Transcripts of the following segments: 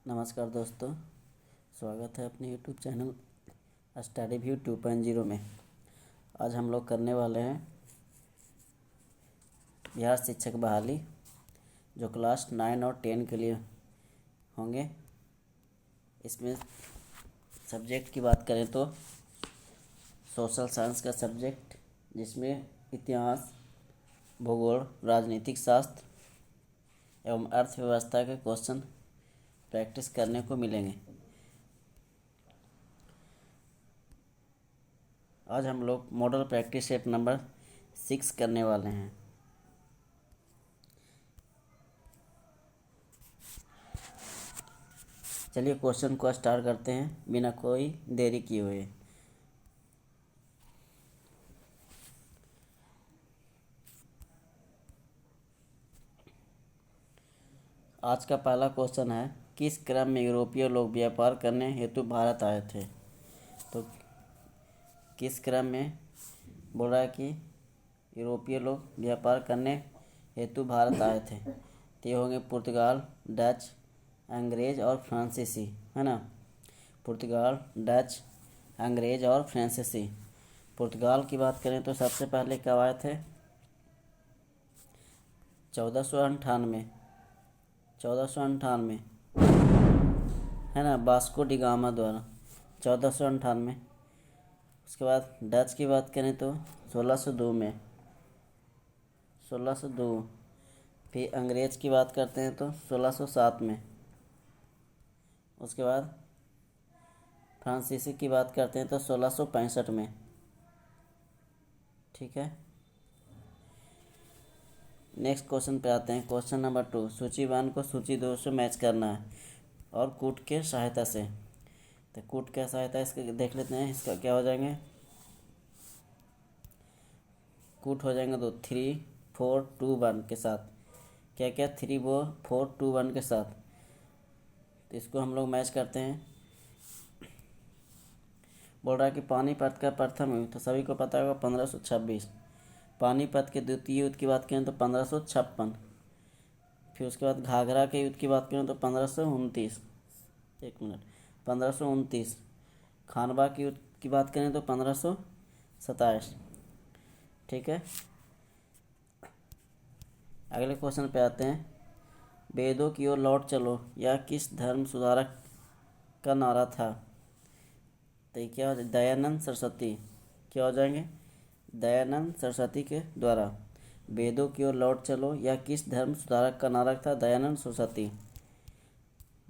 नमस्कार दोस्तों, स्वागत है अपने यूट्यूब चैनल स्टडी व्यू 2.0 में। आज हम लोग करने वाले हैं बिहार शिक्षक बहाली, जो क्लास 9 और 10 के लिए होंगे। इसमें सब्जेक्ट की बात करें तो सोशल साइंस का सब्जेक्ट, जिसमें इतिहास, भूगोल, राजनीतिक शास्त्र एवं अर्थव्यवस्था के क्वेश्चन प्रैक्टिस करने को मिलेंगे। आज हम लोग मॉडल प्रैक्टिस सेट नंबर 6 करने वाले हैं। चलिए क्वेश्चन को स्टार्ट करते हैं बिना कोई देरी किए हुए। आज का पहला क्वेश्चन है, किस क्रम में यूरोपीय लोग व्यापार करने हेतु भारत आए थे? तो किस क्रम में बोल रहा है कि यूरोपीय लोग व्यापार करने हेतु भारत आए थे? तो ये होंगे पुर्तगाल, डच, अंग्रेज और फ्रांसीसी, है ना। पुर्तगाल, डच, अंग्रेज और फ्रांसीसी। पुर्तगाल की बात करें तो सबसे पहले कब आए थे? 1498 है ना, वास्को डी गामा द्वारा 1498। उसके बाद डच की बात करें तो 1602 फिर अंग्रेज की बात करते हैं तो 1607 में। उसके बाद फ्रांसीसी की बात करते हैं तो 1665 में। ठीक है, नेक्स्ट क्वेश्चन पे आते हैं। क्वेश्चन नंबर 2, सूची 1 को सूची 2 से मैच करना है और कूट के सहायता से। तो कूट के सहायता इसके देख लेते हैं। इसका क्या हो जाएंगे? कूट हो जाएंगे तो 3, 4, 2, 1 के साथ। क्या क्या? 3, 4, 2, 1 के साथ। तो इसको हम लोग मैच करते हैं। बोल रहा है कि पानीपत का प्रथम युद्ध, तो सभी को पता होगा 1526। पानीपत के द्वितीय युद्ध की बात करें तो 1556। फिर उसके बाद घाघरा के युद्ध की बात करें तो 1529। 1529। खानवा के युद्ध की बात करें तो 1527। ठीक है, अगले क्वेश्चन पे आते हैं। वेदों की ओर लौट चलो यह किस धर्म सुधारक का नारा था? तो ये क्या हो जाए? दयानंद सरस्वती। क्या हो जाएंगे? दयानंद सरस्वती के द्वारा। वेदों की ओर लौट चलो यह किस धर्म सुधारक का नारा था? दयानंद सरस्वती।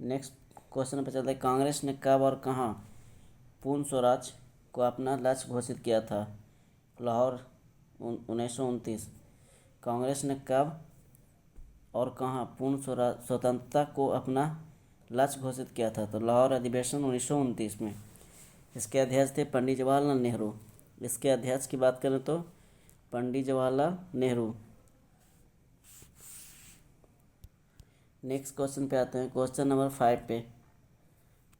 नेक्स्ट क्वेश्चन पे चलते हैं। कांग्रेस ने कब और कहाँ पूर्ण स्वराज को अपना लक्ष्य घोषित किया था? लाहौर, 1929। कांग्रेस ने कब और कहाँ पूर्ण स्वतंत्रता को अपना लक्ष्य घोषित किया था? तो लाहौर अधिवेशन 1929 में। इसके अध्यक्ष थे पंडित जवाहरलाल नेहरू। इसके अध्यक्ष की बात करें तो पंडित जवाहरलाल नेहरू। नेक्स्ट क्वेश्चन पे आते हैं। क्वेश्चन नंबर 5 पे।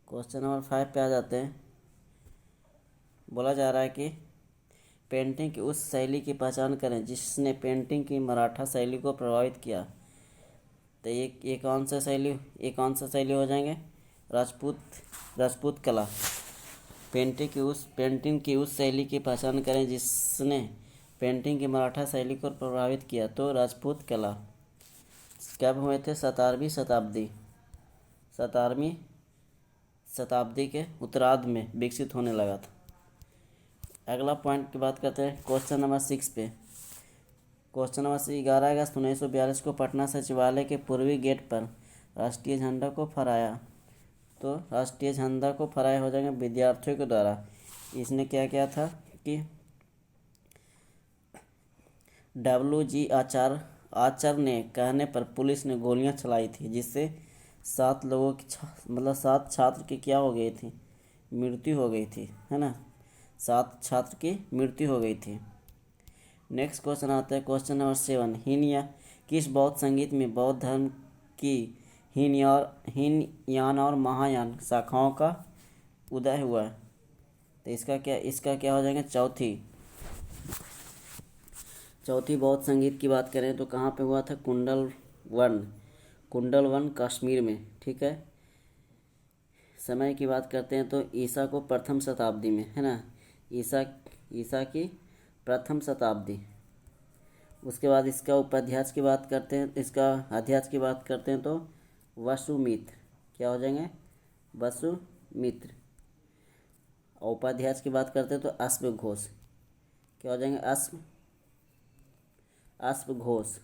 क्वेश्चन नंबर 5 पे आ जाते हैं। बोला जा रहा है कि पेंटिंग की उस शैली की पहचान करें जिसने पेंटिंग की मराठा शैली को प्रभावित किया। तो ये कौन सा शैली हो जाएंगे? राजपूत कला। पेंटिंग की उस शैली की पहचान करें जिसने पेंटिंग की मराठा शैली को प्रभावित किया। तो राजपूत कला। कब हुए थे? 17वीं शताब्दी के उत्तरार्ध में विकसित होने लगा था। अगला पॉइंट की बात करते हैं। क्वेश्चन नंबर 6 पे। क्वेश्चन नंबर 11 अगस्त 1942 को पटना सचिवालय के पूर्वी गेट पर राष्ट्रीय झंडा को फहराया। तो राष्ट्रीय झंडा को फहराया हो जाएंगे विद्यार्थियों के द्वारा। इसने क्या किया था कि WG आचार्य ने कहने पर पुलिस ने गोलियां चलाई थी, जिससे 7 लोगों की 7 छात्र की क्या हो गई थी? मृत्यु हो गई थी, है ना। 7 छात्र की मृत्यु हो गई थी। नेक्स्ट क्वेश्चन आता है। क्वेश्चन नंबर 7, किस बौद्ध संगीत में बौद्ध धर्म की हीनयान और महायान शाखाओं का उदय हुआ? तो इसका क्या हो जाएगा? चौथी बौद्ध संगीत की बात करें तो कहाँ पे हुआ था? कुंडल वन कश्मीर में। ठीक है, समय की बात करते हैं तो ईसा को प्रथम शताब्दी में, है ना, ईसा ईसा की प्रथम शताब्दी। उसके बाद इसका उपाध्याय की बात करते हैं, इसका अध्याय की बात करते हैं तो वसुमित्र, क्या हो जाएंगे, वसुमित्र। और उपाध्याय की बात करते हैं तो अश्वघोष, क्या हो जाएंगे, अश्वघोष।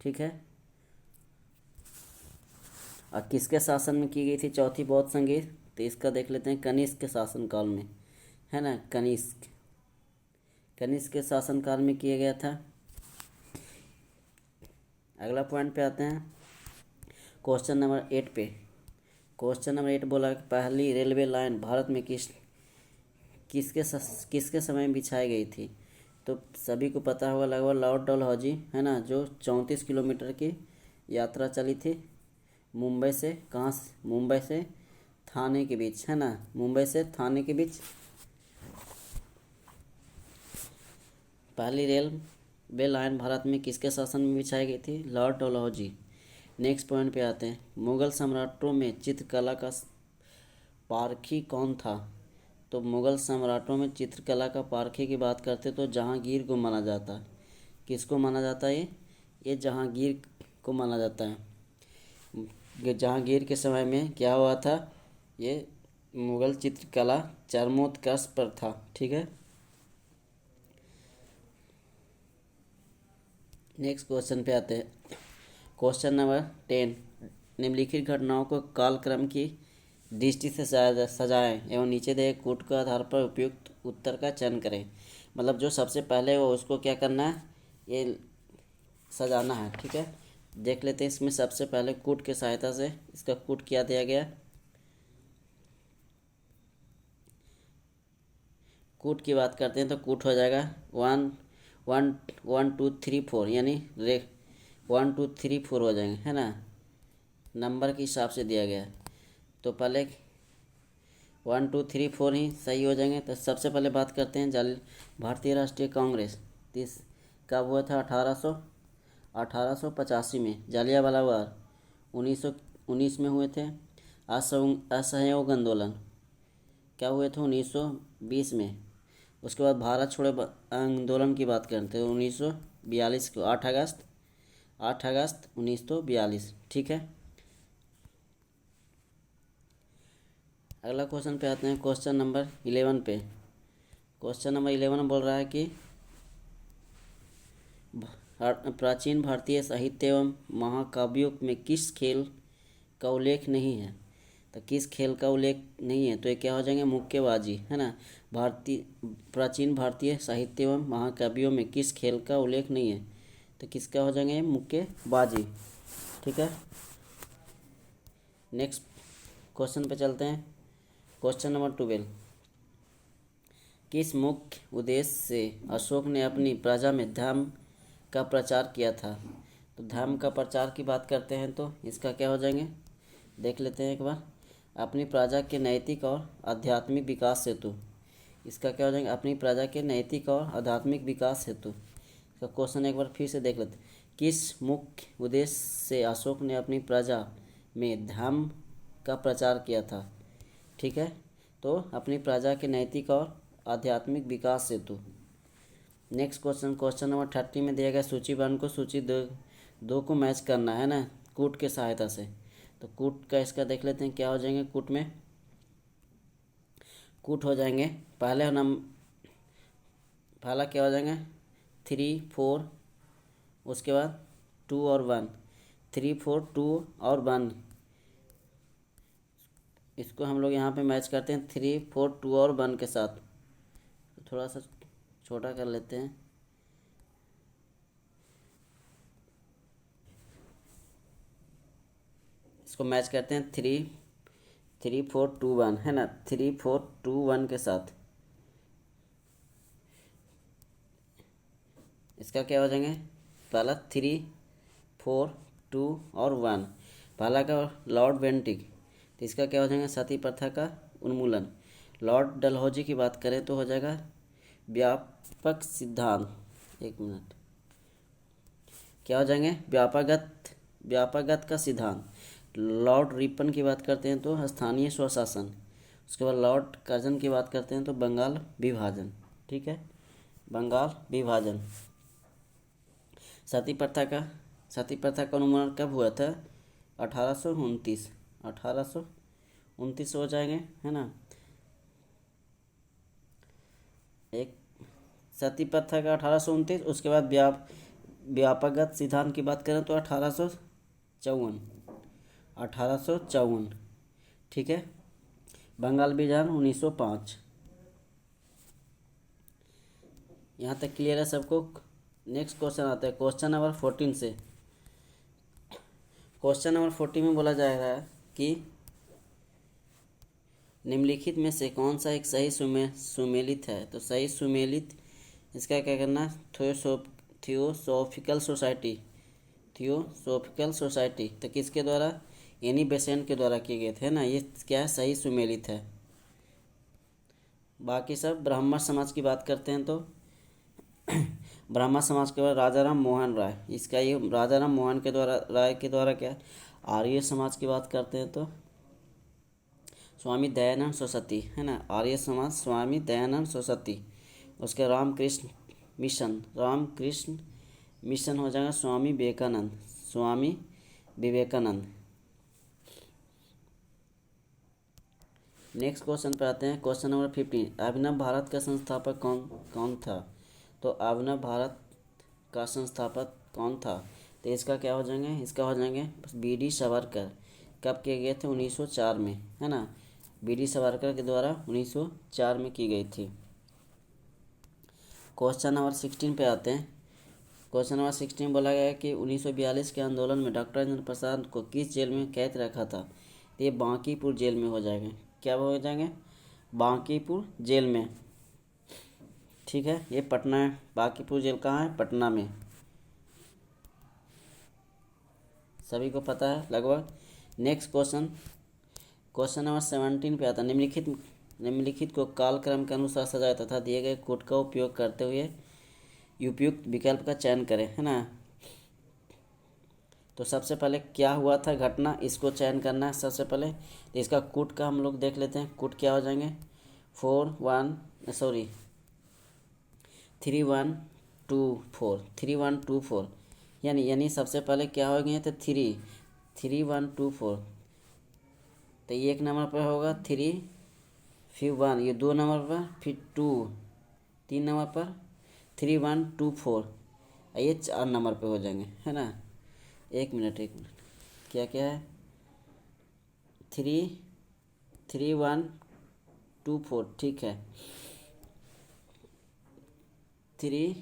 ठीक है। और किसके शासन में की गई थी चौथी बौद्ध संधि, तो इसका देख लेते हैं कनिष्क के शासनकाल में, है ना, कनिष्क के शासनकाल में किया गया था। अगला पॉइंट पे आते हैं, क्वेश्चन नंबर 8 पे। क्वेश्चन नंबर 8 बोला कि पहली रेलवे लाइन भारत में किसके समय में बिछाई गई थी। तो सभी को पता होगा लगभग लॉर्ड डलहौजी, है ना, जो 34 किलोमीटर की यात्रा चली थी मुंबई से, कहाँ से, मुंबई से थाने के बीच, है ना, मुंबई से थाने के बीच। पहली रेलवे लाइन भारत में किसके शासन में बिछाई गई थी, लॉर्ड डलहौजी। नेक्स्ट पॉइंट पे आते हैं, मुगल सम्राटों में चित्रकला का पारखी कौन था। तो मुगल सम्राटों में चित्रकला का पारखी की बात करते तो जहांगीर को माना जाता है। किसको माना जाता है, ये जहांगीर को माना जाता है। जहांगीर के समय में क्या हुआ था, ये मुगल चित्रकला चरमोत्कर्ष पर था। ठीक है। नेक्स्ट क्वेश्चन पे आते हैं, क्वेश्चन नंबर 10। निम्नलिखित घटनाओं को कालक्रम की दृष्टि से सजाएं एवं नीचे दिए कूट के आधार पर उपयुक्त उत्तर का चयन करें। मतलब जो सबसे पहले हो उसको क्या करना है, ये सजाना है। ठीक है। देख लेते हैं, इसमें सबसे पहले कूट की सहायता से इसका कूट क्या दिया गया। कूट की बात करते हैं तो कूट हो जाएगा 1 1 1 2 3 4, यानी 1 2 3 4 हो जाएंगे, है ना, नंबर के हिसाब से दिया गया। तो पहले 1 2 3 4 ही सही हो जाएंगे। तो सबसे पहले बात करते हैं भारतीय राष्ट्रीय कांग्रेस कब हुआ था, 1885 में। जालियांवाला बाग 1919 में हुए थे। असहयोग आंदोलन क्या हुए थे, 1920 में। उसके बाद भारत छोड़ो आंदोलन की बात करते हैं 1942 को, 8 अगस्त 1942। ठीक है। अगला क्वेश्चन पे आते हैं, क्वेश्चन नंबर 11 पे। क्वेश्चन नंबर 11 बोल रहा है कि प्राचीन भारतीय साहित्य एवं महाकाव्यों में किस खेल का उल्लेख नहीं है। तो किस खेल का उल्लेख नहीं है, तो ये क्या हो जाएंगे, मुक्केबाजी, है ना। प्राचीन भारतीय साहित्य एवं महाकाव्यों में किस खेल का उल्लेख नहीं है, तो किसका हो जाएंगे, मुक्केबाजी। ठीक है। नेक्स्ट क्वेश्चन पे चलते हैं, क्वेश्चन नंबर 12। किस मुख्य उद्देश्य से अशोक ने अपनी प्रजा में धर्म का प्रचार किया था। तो धर्म का प्रचार की बात करते हैं तो इसका क्या हो जाएंगे, देख लेते हैं एक बार। अपनी प्रजा के नैतिक और आध्यात्मिक विकास हेतु, इसका क्या हो जाएंगे, अपनी प्रजा के नैतिक और आध्यात्मिक विकास हेतु। इसका क्वेश्चन एक बार फिर से देख लेते हैं, किस मुख्य उद्देश्य से अशोक ने अपनी प्रजा में धर्म का प्रचार किया था। ठीक है। तो अपनी प्रजा के नैतिक और आध्यात्मिक विकास हेतु। नेक्स्ट क्वेश्चन, क्वेश्चन नंबर 30 में दिया गया सूचीबद्ध को सूची दो को मैच करना है ना, कूट के सहायता से। तो कूट का इसका देख लेते हैं क्या हो जाएंगे। कूट में कूट हो जाएंगे, पहला क्या हो जाएंगे, 3 4, उसके बाद 2 और 1, 3 4 2 और 1। इसको हम लोग यहाँ पे मैच करते हैं 3 4 2 और 1 के साथ। तो थोड़ा सा छोटा कर लेते हैं। इसको मैच करते हैं 3 4 2 1, है ना, 3 4 2 1 के साथ। इसका क्या हो जाएंगे, पहला 3 4 2 और 1, पहला का लॉर्ड बेंटिक। तो इसका क्या हो जाएगा, सती प्रथा का उन्मूलन। लॉर्ड डलहौजी की बात करें तो हो जाएगा व्यापक सिद्धांत। एक मिनट, क्या हो जाएंगे, व्यापकगत का सिद्धांत। लॉर्ड रिपन की बात करते हैं तो स्थानीय स्वशासन। उसके बाद लॉर्ड कर्जन की बात करते हैं तो बंगाल विभाजन। ठीक है, बंगाल विभाजन। सती प्रथा का उन्मूलन कब हुआ था? 1829। 1829 हो जाएंगे, है ना। एक सती प्रथा का 1829। उसके बाद व्यापकगत सिद्धांत की बात करें तो 1854। 1854। ठीक है, बंगाल विभाजन 1905। यहाँ तक क्लियर है सबको? नेक्स्ट क्वेश्चन आता है क्वेश्चन नंबर 14 से। क्वेश्चन नंबर 14 में बोला जा रहा है कि निम्नलिखित में से कौन सा एक सही सुमेलित है? तो सही सुमेलित इसका क्या करना? थियोसॉफिकल सोसाइटी तो किसके द्वारा? एनी बेसेंट के द्वारा किए गए थे ना। ये क्या है? सही सुमेलित है। बाकी सब ब्राह्मण समाज की बात करते हैं तो ब्राह्मण समाज के बाद राजा राम मोहन राय, इसका ये राजा राम मोहन के द्वारा राय के द्वारा क्या? आर्य समाज की बात करते हैं तो स्वामी दयानंद सरस्वती, है ना। आर्य समाज स्वामी दयानंद सरस्वती। उसके रामकृष्ण मिशन हो जाएगा स्वामी विवेकानंद। नेक्स्ट क्वेश्चन पे आते हैं क्वेश्चन नंबर 15। अभिनव भारत का संस्थापक कौन था? तो अभिनव भारत का संस्थापक कौन था? तो इसका क्या हो जाएंगे? इसका हो जाएंगे BD सावरकर। कब किए गए थे? 1904 में, है ना। BD सावरकर के द्वारा 1904 में की गई थी। क्वेश्चन नंबर 16 पे आते हैं। क्वेश्चन नंबर 16 बोला गया है कि 1942 के आंदोलन में डॉक्टर राजेंद्र प्रसाद को किस जेल में कैद रखा था? तो ये बांकीपुर जेल में हो जाएंगे। क्या हो जाएंगे? बांकीपुर जेल में। ठीक है, ये पटना है। बांकीपुर जेल कहाँ है? पटना में। सभी को पता है लगभग। नेक्स्ट क्वेश्चन नंबर 17 पे आता है। निम्नलिखित को कालक्रम के अनुसार सजाया तथा दिए गए कोड का उपयोग करते हुए उपयुक्त विकल्प का चयन करें, है ना। तो सबसे पहले क्या हुआ था घटना, इसको चयन करना है सबसे पहले। तो इसका कूट का हम लोग देख लेते हैं। कूट क्या हो जाएंगे? 3124 यानी सबसे पहले क्या हो गए? तो 3124। तो ये 1 नंबर पर होगा 3, फिर 1, ये 2 नंबर पर, फिर 2, 3 नंबर पर 3124। ये 4 नंबर पे हो जाएंगे, है ना। एक मिनट क्या क्या है? 3124। ठीक है, 3,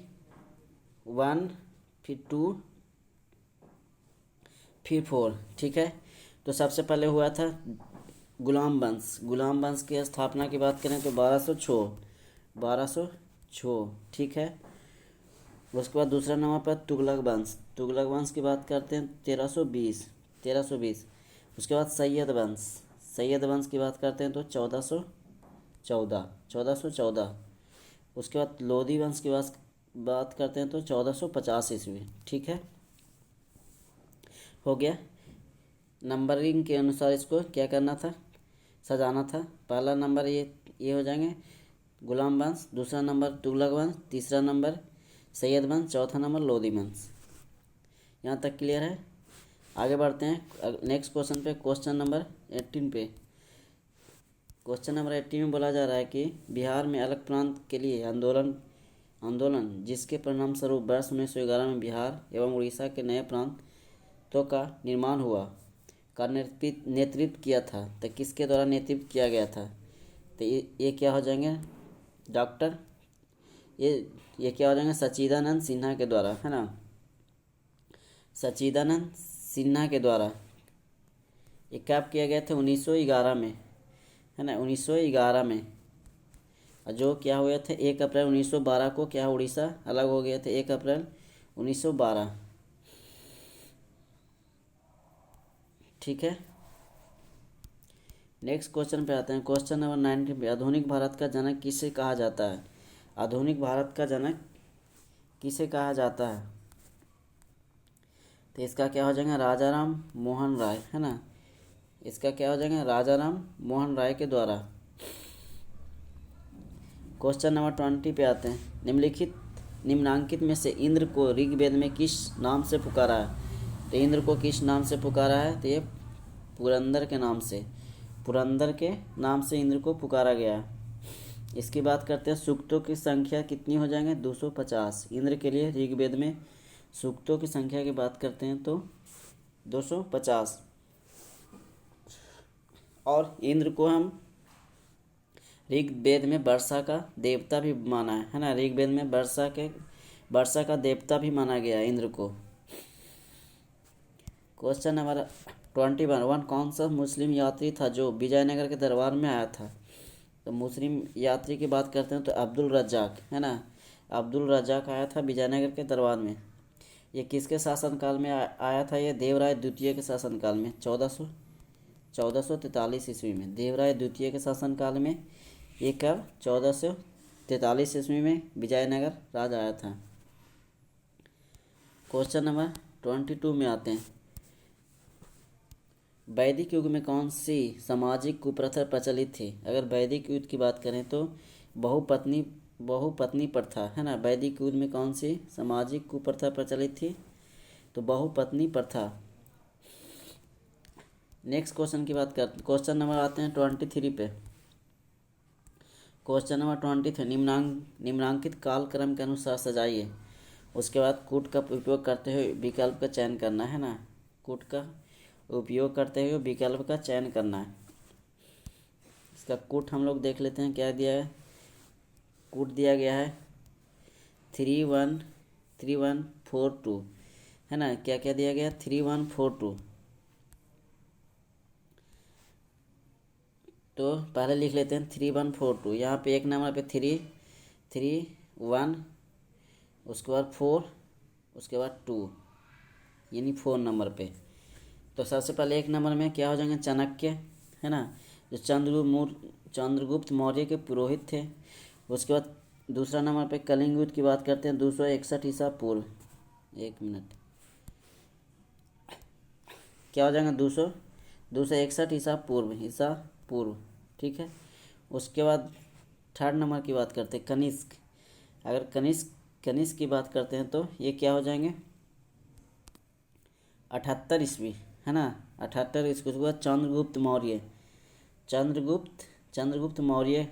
1, फिर 2, फिर 4। ठीक है, तो सबसे पहले हुआ था गुलाम वंश की स्थापना की बात करें तो 1206। ठीक है, उसके बाद दूसरा नंबर पर तुगलक वंश की बात करते हैं 1320। उसके बाद सैयद वंश की बात करते हैं तो 1414। उसके बाद लोधी वंश की बात करते हैं तो 1450 ईस्वी। ठीक है, हो गया। नंबरिंग के अनुसार इसको क्या करना था? सजाना था। पहला नंबर ये हो जाएंगे गुलाम वंश, दूसरा नंबर तुगलक वंश, तीसरा नंबर सैयद वंश, चौथा नंबर लोधी वंश। यहाँ तक क्लियर है? आगे बढ़ते हैं नेक्स्ट क्वेश्चन पे। क्वेश्चन नंबर 18 पे। क्वेश्चन नंबर 18 में बोला जा रहा है कि बिहार में अलग प्रांत के लिए आंदोलन जिसके परिणाम स्वरूप वर्ष 1911 में बिहार एवं उड़ीसा के नए प्रांतों का निर्माण हुआ का नेतृत्व किया था। तो किसके द्वारा नेतृत्व किया गया था? तो ये क्या हो जाएंगे? डॉक्टर ये क्या हो जाएंगे? सच्चिदानंद सिन्हा के द्वारा, है ना। सच्चिदानंद सिन्हा के द्वारा ये कब किया गया था? 1911 में, है ना। 1911 में। और जो क्या हुए थे 1 अप्रैल 1912 को क्या उड़ीसा अलग हो गया था? 1 अप्रैल 1912। ठीक है, नेक्स्ट क्वेश्चन पे आते हैं। क्वेश्चन नंबर 19 पे। आधुनिक भारत का जनक किसे कहा जाता है? आधुनिक भारत का जनक किसे कहा जाता है? तो इसका क्या हो जाएगा? राजा राम मोहन राय, है ना। इसका क्या हो जाएगा, राजा राम मोहन राय के द्वारा। क्वेश्चन नंबर 20 पे आते हैं। निम्नांकित में से इंद्र को ऋग्वेद में किस नाम से पुकारा है? तो इंद्र को किस नाम से पुकारा है? तो ये पुरंदर के नाम से, पुरंदर के नाम से इंद्र को पुकारा गया है। इसकी बात करते हैं, सूक्तों की संख्या कितनी हो जाएंगे, 250 इंद्र के लिए ऋग्वेद में सूक्तों की संख्या की बात करते हैं तो 250। और इंद्र को हम ऋग्वेद में वर्षा का देवता भी माना है ना, ऋग्वेद में वर्षा का देवता भी माना गया है इंद्र को। क्वेश्चन नंबर 21, कौन सा मुस्लिम यात्री था जो विजयनगर के दरबार में आया था? तो मुस्लिम यात्री की बात करते हैं तो अब्दुल रज्जाक है ना, अब्दुल रज्जाक आया था विजयनगर के दरबार में। ये किसके शासनकाल में आया था? ये देवराय द्वितीय के शासनकाल में, 1443 ईस्वी में। देवराय द्वितीय के शासनकाल में ये कब, 1443 ईस्वी में विजयनगर राज आया था। क्वेश्चन नंबर 22 में आते हैं। वैदिक युग में कौन सी सामाजिक कुप्रथा प्रचलित थी? अगर वैदिक युग की बात करें तो बहुपत्नी प्रथा है ना। वैदिक युग में कौन सी सामाजिक कुप्रथा प्रचलित थी? तो बहुपत्नी प्रथा। नेक्स्ट क्वेश्चन की बात करते, क्वेश्चन नंबर आते हैं 23 पे। क्वेश्चन नंबर 23, निम्नांकित कालक्रम के अनुसार सजाइए। उसके बाद कूट का उपयोग करते हुए विकल्प का चयन करना है ना, कूट का उपयोग करते हुए विकल्प का चयन करना है। इसका कूट हम लोग देख लेते हैं, क्या दिया है। कूट दिया गया है 3142 है ना। क्या क्या दिया गया, 3142। तो पहले लिख लेते हैं 3142। यहाँ पे एक नंबर पे 331, उसके बाद 4, उसके बाद 2, यानी 4 नंबर पे। तो सबसे पहले एक नंबर में क्या हो जाएंगे, चाणक्य है ना, जो चंद्रगुप्त मौर्य के पुरोहित थे। उसके बाद दूसरा नंबर पे कलिंग युद्ध की बात करते हैं, 261 ईसा पूर्व। एक मिनट, क्या हो जाएगा, 261 ईसा पूर्व, ठीक है। उसके बाद थर्ड नंबर की बात करते हैं कनिष्क। अगर कनिष्क की बात करते हैं तो ये क्या हो जाएंगे, 78 ईस्वी है ना, 78 ईस्वी। उसके बाद चंद्रगुप्त मौर्य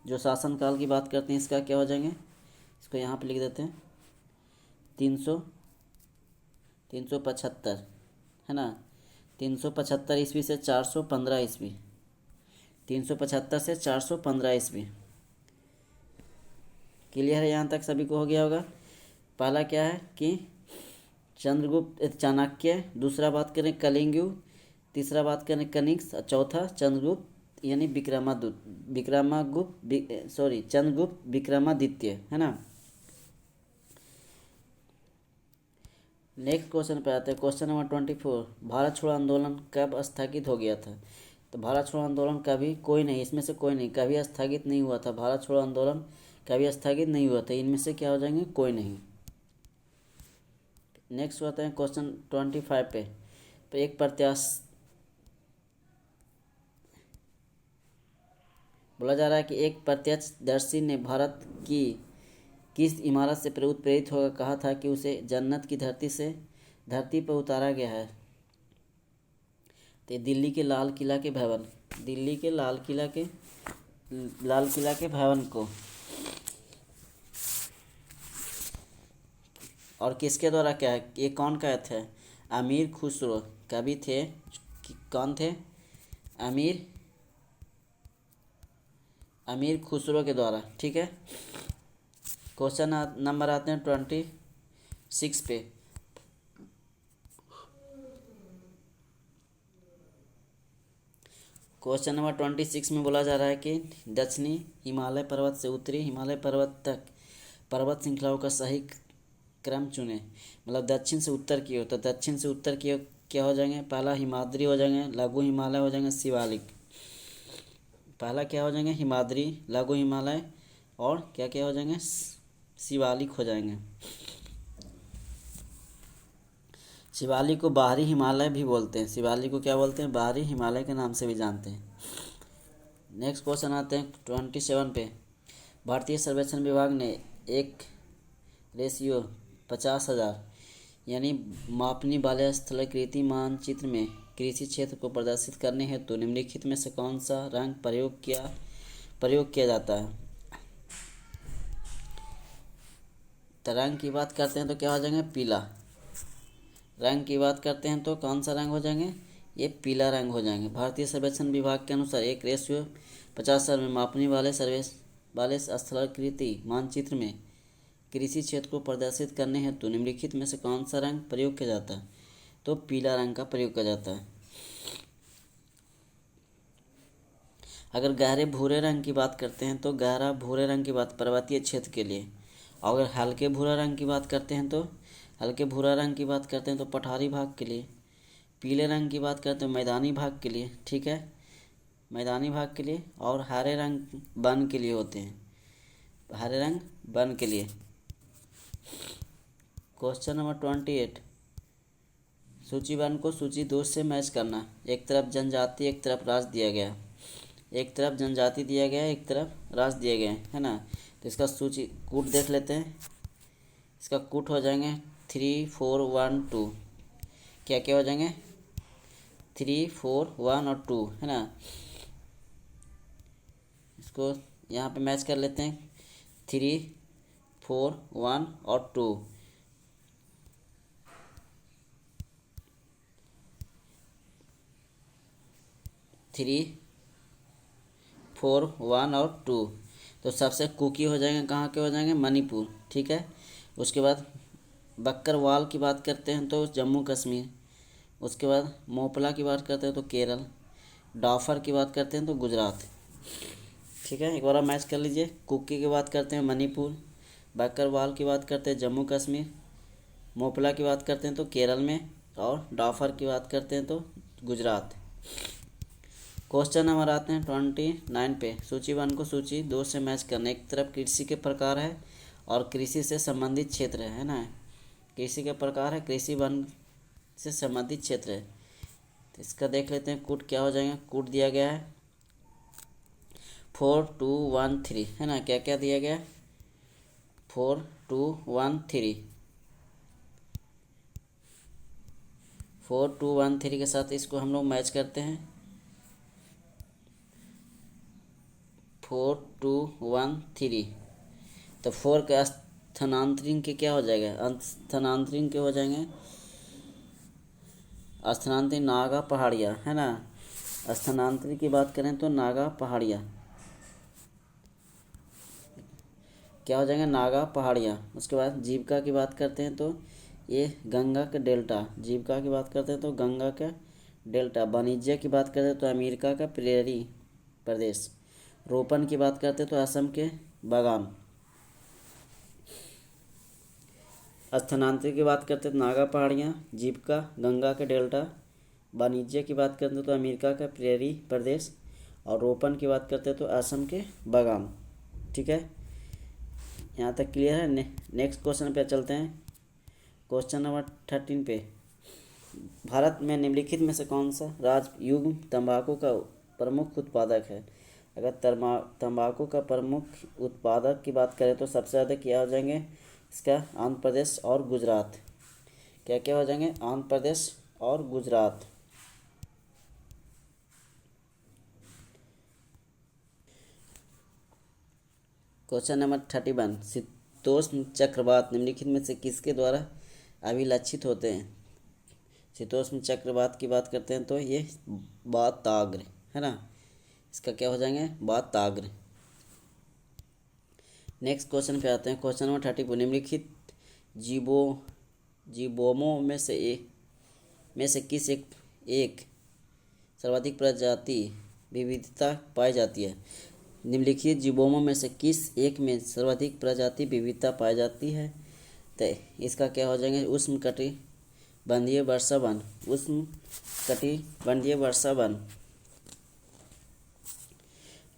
जो शासनकाल की बात करते हैं, इसका क्या हो जाएंगे, इसको यहाँ पे लिख देते हैं 375 है ना। 375 ईस्वी से 415 ईस्वी, 375 से 415 ईस्वी। क्लियर है, यहाँ तक सभी को हो गया होगा। पहला क्या है कि चाणक्य, दूसरा बात करें कलिंग युग, तीसरा बात करें कनिष्क, चौथा चंद्रगुप्त यानी चंद्रगुप्त विक्रमादित्य है ना। नेक्स्ट क्वेश्चन पे आते हैं। क्वेश्चन नंबर 24, भारत छोड़ो आंदोलन कब स्थगित हो गया था? तो भारत छोड़ो आंदोलन कभी, कोई नहीं, इसमें से कोई नहीं, कभी स्थगित नहीं हुआ था। भारत छोड़ो आंदोलन कभी स्थगित नहीं हुआ था। इनमें से क्या हो जाएंगे, कोई नहीं। नेक्स्ट होता है क्वेश्चन 25 पे। तो एक प्रत्याशी बोला जा रहा है कि एक प्रत्यक्षदर्शी ने भारत की किस इमारत से प्रेरित होकर कहा था कि उसे जन्नत की धरती पर उतारा गया है? तो दिल्ली के लाल किला के भवन, दिल्ली के लाल किला के भवन को। और किसके द्वारा क्या है, ये कौन कहे थे? अमीर खुसरो कवि थे, कौन थे? अमीर खुसरो के द्वारा, ठीक है। क्वेश्चन नंबर आते हैं 26 पे। क्वेश्चन नंबर 26 में बोला जा रहा है कि दक्षिणी हिमालय पर्वत से उत्तरी हिमालय पर्वत तक पर्वत श्रृंखलाओं का सही क्रम चुने। मतलब दक्षिण से उत्तर की ओर, तो दक्षिण से उत्तर की ओर क्या हो जाएंगे, पहला हिमाद्री हो जाएंगे, लघु हिमालय हो जाएंगे, शिवालिक। पहला क्या हो जाएंगे, हिमाद्री, लघु हिमालय, और क्या क्या हो जाएंगे, शिवालिक हो जाएंगे। शिवालिक को बाहरी हिमालय भी बोलते हैं। शिवालिक को क्या बोलते हैं? बाहरी हिमालय के नाम से भी जानते हैं। नेक्स्ट क्वेश्चन आते हैं 27 पे। भारतीय सर्वेक्षण विभाग ने 1:50,000 यानी मापनी वाले स्थलाकृति मानचित्र में कृषि क्षेत्र को प्रदर्शित करने हेतु निम्नलिखित में से कौन सा रंग प्रयोग किया जाता है? तो रंग की बात करते हैं तो क्या हो जाएंगे? पीला। रंग की बात करते हैं तो कौन सा रंग हो जाएंगे? ये पीला रंग हो जाएंगे। भारतीय सर्वेक्षण विभाग के अनुसार 1:50,000 में मापने वाले स्थलाकृति मानचित्र में कृषि क्षेत्र को प्रदर्शित करने हेतु निम्नलिखित में से कौन सा रंग प्रयोग किया जाता है? तो पीला रंग का प्रयोग किया जाता है। अगर गहरे भूरे रंग की बात करते हैं तो गहरा भूरे रंग की बात पर्वतीय क्षेत्र के लिए, और अगर हल्के भूरा रंग की बात करते हैं तो पठारी भाग के लिए। पीले रंग की बात करते हैं मैदानी भाग के लिए, ठीक है, मैदानी भाग के लिए। और हरे रंग वन के लिए होते हैं, हरे रंग वन के लिए। Question number 28। सूची 1 को सूची 2 से मैच करना। एक तरफ जनजाति एक तरफ राज्य दिया गया, एक तरफ जनजाति दिया गया, एक तरफ राज्य दिए गए, है ना। तो इसका सूची कूट देख लेते हैं। इसका कूट हो जाएंगे 3, 4, 1, 2। क्या क्या हो जाएंगे? 3, 4, 1 और 2, है ना। इसको यहाँ पे मैच कर लेते हैं। 3, 4, 1 और 2। 3, 4, 1 और 2। तो सबसे कुकी हो जाएंगे, कहाँ के हो जाएंगे? मणिपुर, ठीक है। उसके बाद बक्करवाल की बात करते हैं तो जम्मू कश्मीर। उसके बाद मोपला की बात करते हैं तो केरल। डाफर की बात करते हैं तो गुजरात, ठीक है। एक बार मैच कर लीजिए। कुकी की बात करते हैं मणिपुर, बक्करवाल की बात करते हैं जम्मू कश्मीर, मोपला की बात करते हैं तो केरल में, और डाफर की बात करते हैं तो गुजरात। क्वेश्चन नंबर आते हैं 29 पे। सूची 1 को सूची 2 से मैच करना। एक तरफ कृषि के प्रकार है और कृषि से संबंधित क्षेत्र है ना। कृषि के प्रकार है, कृषि वन से संबंधित क्षेत्र है। तो इसका देख लेते हैं कूट क्या हो जाएगा। कूट दिया गया है 4, 2, 1, 3, है ना। क्या क्या दिया गया है? 4, 2, 1, 3। 4, 2, 1, 3 के साथ इसको हम लोग मैच करते हैं। 4, 2, 1, 3। तो 4 के स्थानांतरित के क्या हो जाएगा? स्थानांतरित के हो जाएंगे स्थानांतरित नागा पहाड़िया, है ना। स्थानांतरित की बात करें तो नागा पहाड़िया क्या हो जाएंगे? नागा पहाड़िया। उसके बाद जीविका की बात करते हैं तो ये गंगा के डेल्टा। जीविका की बात करते हैं तो गंगा का डेल्टा। वाणिज्य की बात करते हैं तो अमेरिका का प्रेरी प्रदेश। रोपण की बात करते हैं तो असम के बागान। स्थानांतरित की बात करते हैं तो नागा पहाड़ियाँ, जीविका गंगा के डेल्टा। वाणिज्य की बात करते हैं तो अमेरिका का प्रेरी प्रदेश, और रोपण की बात करते हैं तो असम के बागान, ठीक है। यहाँ तक क्लियर है। नेक्स्ट क्वेश्चन पे चलते हैं। क्वेश्चन नंबर 13 पे। भारत में निम्नलिखित में से कौन सा राज्य युग्म तंबाकू का प्रमुख उत्पादक है? अगर तंबाकू का प्रमुख उत्पादक की बात करें तो सबसे ज़्यादा क्या हो जाएंगे? इसका आंध्र प्रदेश और गुजरात। क्या क्या हो जाएंगे? आंध्र प्रदेश और गुजरात। Question number 31। शीतोष्ण चक्रवात निम्नलिखित में से किसके द्वारा अभिलक्षित होते हैं? शीतोष्ण चक्रवात की बात करते हैं तो ये वाताग्र, है ना। इसका क्या हो जाएंगे? वाताग्र। नेक्स्ट क्वेश्चन पे आते हैं। Question number 34। निम्नलिखित जीवोमों में से किस एक सर्वाधिक प्रजाति विविधता पाई जाती है? निम्नलिखित जीवोमों में से किस एक में सर्वाधिक प्रजाति विविधता पाई जाती है? तो इसका क्या हो जाएंगे? उष्णकटिबंधीय वर्षा वन। उष्णकटिबंधीय वर्षा वन।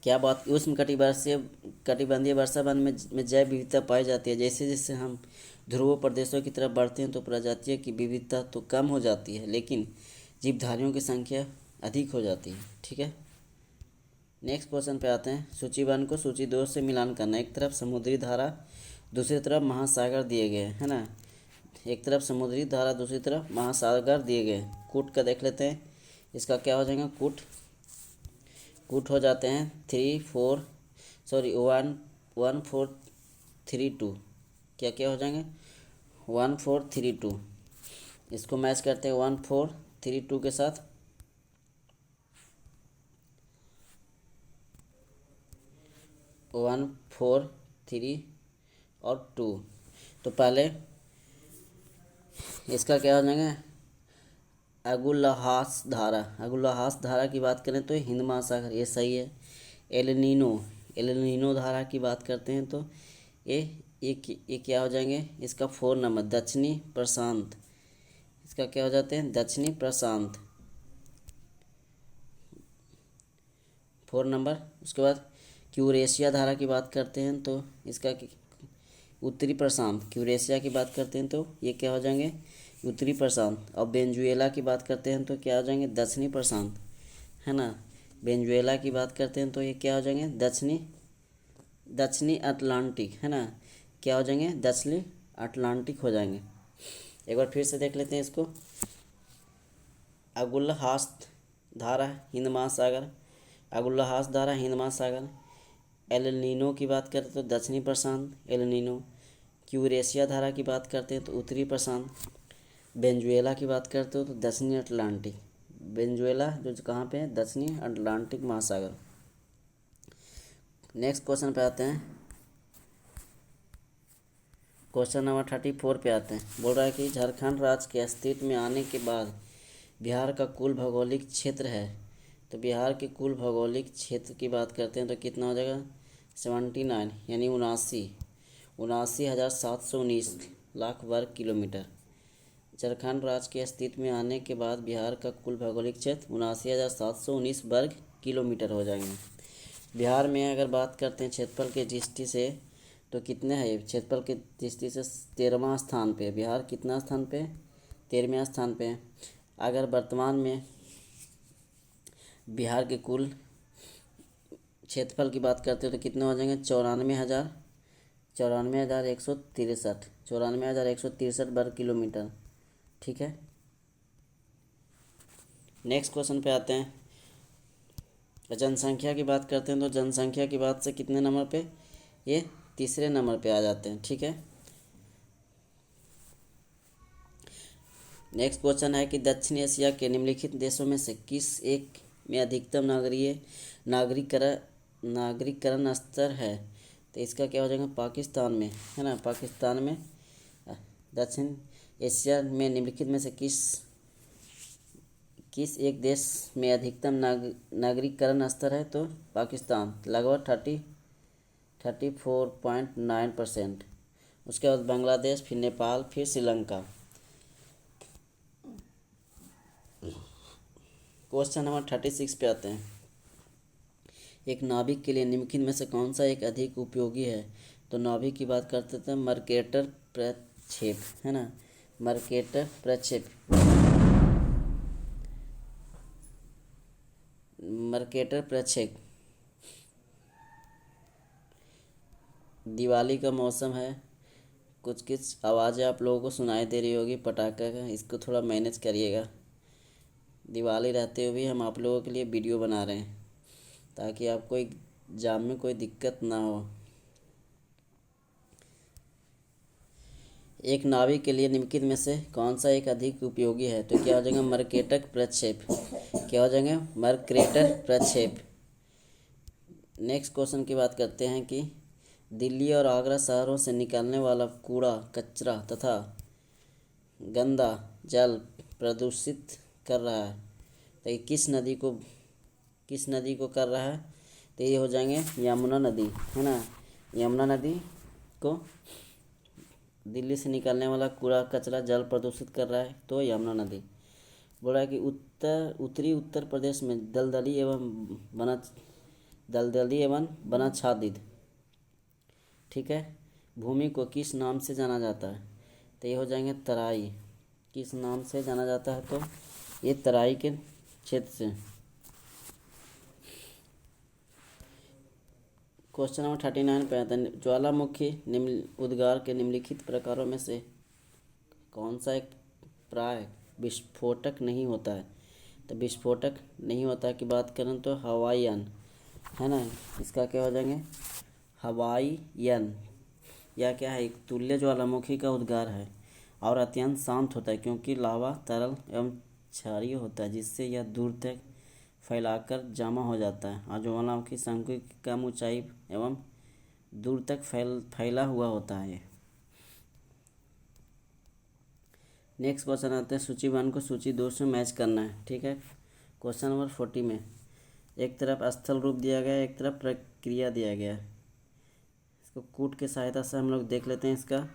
क्या बात? उष्णकटिबंधीय वर्षा वन में जैव विविधता पाई जाती है। जैसे जैसे हम ध्रुव प्रदेशों की तरफ बढ़ते हैं तो प्रजातियों की विविधता तो कम हो जाती है, लेकिन जीवधारियों की संख्या अधिक हो जाती है। ठीक है, नेक्स्ट क्वेश्चन पे आते हैं। सूची 1 को सूची 2 से मिलान करना। एक तरफ समुद्री धारा, दूसरी तरफ महासागर दिए गए, है ना। एक तरफ समुद्री धारा, दूसरी तरफ महासागर दिए गए। कूट का देख लेते हैं। इसका क्या हो जाएगा, कूट हो जाते हैं 1 4 3 2। क्या क्या हो जाएंगे, 1 4 3 2। इसको मैच करते हैं 1 4 3 2 के साथ। 1 4 3 और 2। तो पहले इसका क्या हो जाएगा, अगुलहास धारा की बात करें तो हिंद महासागर, ये सही है। एल नीनो धारा की बात करते हैं तो ये क्या हो जाएंगे, इसका 4 नंबर दक्षिणी प्रशांत। इसका क्या हो जाते हैं, दक्षिणी प्रशांत, 4 नंबर। उसके बाद क्यूरेशिया धारा की बात करते हैं तो इसका उत्तरी प्रशांत। क्यूरेशिया की बात करते हैं तो ये क्या हो जाएंगे, उत्तरी प्रशांत। और वेनेजुएला की बात करते हैं तो क्या हो जाएंगे, दक्षिणी प्रशांत, है ना। वेनेजुएला की बात करते हैं तो ये क्या हो जाएंगे, दक्षिणी अटलांटिक, है ना। क्या हो जाएंगे, दक्षिणी अटलांटिक हो जाएंगे। एक बार फिर से देख लेते हैं इसको। अगुलहास धारा हिंद महासागर, अगुलहास धारा हिंद महासागर। एल नीनो की बात करें तो दक्षिणी प्रशांत, एल नीनो। क्यूरेशिया धारा की बात करते हैं तो उत्तरी प्रशांत। वेनेजुएला की बात करते हो तो दक्षिणी अटलांटिक। वेनेजुएला जो कहाँ पे है, दक्षिणी अटलांटिक महासागर। नेक्स्ट क्वेश्चन पे आते हैं। क्वेश्चन नंबर 34 पे आते हैं। बोल रहा है कि झारखंड राज्य के अस्तित्व में आने के बाद बिहार का कुल भौगोलिक क्षेत्र है। तो बिहार के कुल भौगोलिक क्षेत्र की बात करते हैं तो कितना हो जाएगा, 79 यानी 79,719 लाख वर्ग किलोमीटर। झारखंड राज्य के अस्तित्व में आने के बाद बिहार का कुल भौगोलिक क्षेत्र 79,719 वर्ग किलोमीटर हो जाएंगे। बिहार में अगर बात करते हैं क्षेत्रफल के दृष्टि से तो कितने हैं, क्षेत्रफल की दृष्टि से 13वां स्थान पे। बिहार कितना स्थान पे, 13वें स्थान पे। अगर वर्तमान में बिहार के कुल क्षेत्रफल की बात करते हो तो कितने हो जाएंगे, 94,163 वर्ग किलोमीटर। ठीक है, नेक्स्ट क्वेश्चन पे आते हैं। जनसंख्या की बात करते हैं तो जनसंख्या की बात से कितने नंबर पे, ये तीसरे नंबर पे आ जाते हैं। ठीक है, नेक्स्ट क्वेश्चन है कि दक्षिण एशिया के निम्नलिखित देशों में से किस एक में अधिकतम नागरिकरण स्तर है। तो इसका क्या हो जाएगा, पाकिस्तान में, है ना। पाकिस्तान में दक्षिण एशिया में निम्नलिखित में से किस एक देश में अधिकतम नागरिकरण स्तर है। तो पाकिस्तान लगभग 34.9%। उसके बाद बांग्लादेश, फिर नेपाल, फिर श्रीलंका। क्वेश्चन नंबर 36 पे आते हैं। एक नाभिक के लिए निम्नलिखित में से कौन सा एक अधिक उपयोगी है। तो नाभिक की बात करते थे, मर्केटर प्रक्षेप, है ना। मर्केटर प्रक्षेप, मर्केटर प्रक्षेप। दिवाली का मौसम है, कुछ आवाज़ें आप लोगों को सुनाई दे रही होगी पटाखा का, इसको थोड़ा मैनेज करिएगा। दिवाली रहते हुए भी हम आप लोगों के लिए वीडियो बना रहे हैं ताकि आपको एग्जाम में कोई दिक्कत ना हो। एक नाभिक के लिए निम्नलिखित में से कौन सा एक अधिक उपयोगी है। तो क्या हो जाएगा, मर्केटर प्रक्षेप। क्या हो जाएंगे, मर्केटर प्रक्षेप। नेक्स्ट क्वेश्चन की बात करते हैं कि दिल्ली और आगरा शहरों से निकलने वाला कूड़ा, कचरा तथा गंदा जल प्रदूषित कर रहा है। तो ये किस नदी को कर रहा है। तो ये हो जाएंगे यमुना नदी, है ना। यमुना नदी को दिल्ली से निकलने वाला कूड़ा कचरा जल प्रदूषित कर रहा है, तो यमुना नदी। बोल रहा है कि उत्तरी उत्तर प्रदेश में दलदली एवं वनाच्छादित, ठीक है, भूमि को किस नाम से जाना जाता है। तो ये हो जाएंगे तराई। किस नाम से जाना जाता है? तो ये तराई के क्षेत्र से। क्वेश्चन नंबर 39 पे आता है, ज्वालामुखी निम्न उद्गार के निम्नलिखित प्रकारों में से कौन सा एक प्राय विस्फोटक नहीं होता है? तो विस्फोटक नहीं होता की बात करें तो हवाईयन, है ना, इसका क्या हो जाएंगे? हवाईयन। यह क्या है? एक तुल्य ज्वालामुखी का उद्गार है और अत्यंत शांत होता है क्योंकि लावा तरल एवं क्षारीय होता है, जिससे यह दूर तक फैलाकर जमा हो जाता है और ज्वालामुखी शंकु की कम ऊंचाई एवं दूर तक फैला हुआ होता है। नेक्स्ट क्वेश्चन आते हैं, सूची 1 को सूची 2 से मैच करना है। ठीक है। क्वेश्चन नंबर 40 में एक तरफ स्थल रूप दिया गया है, एक तरफ प्रक्रिया दिया गया है। इसको कूट की सहायता से हम लोग देख लेते हैं। इसका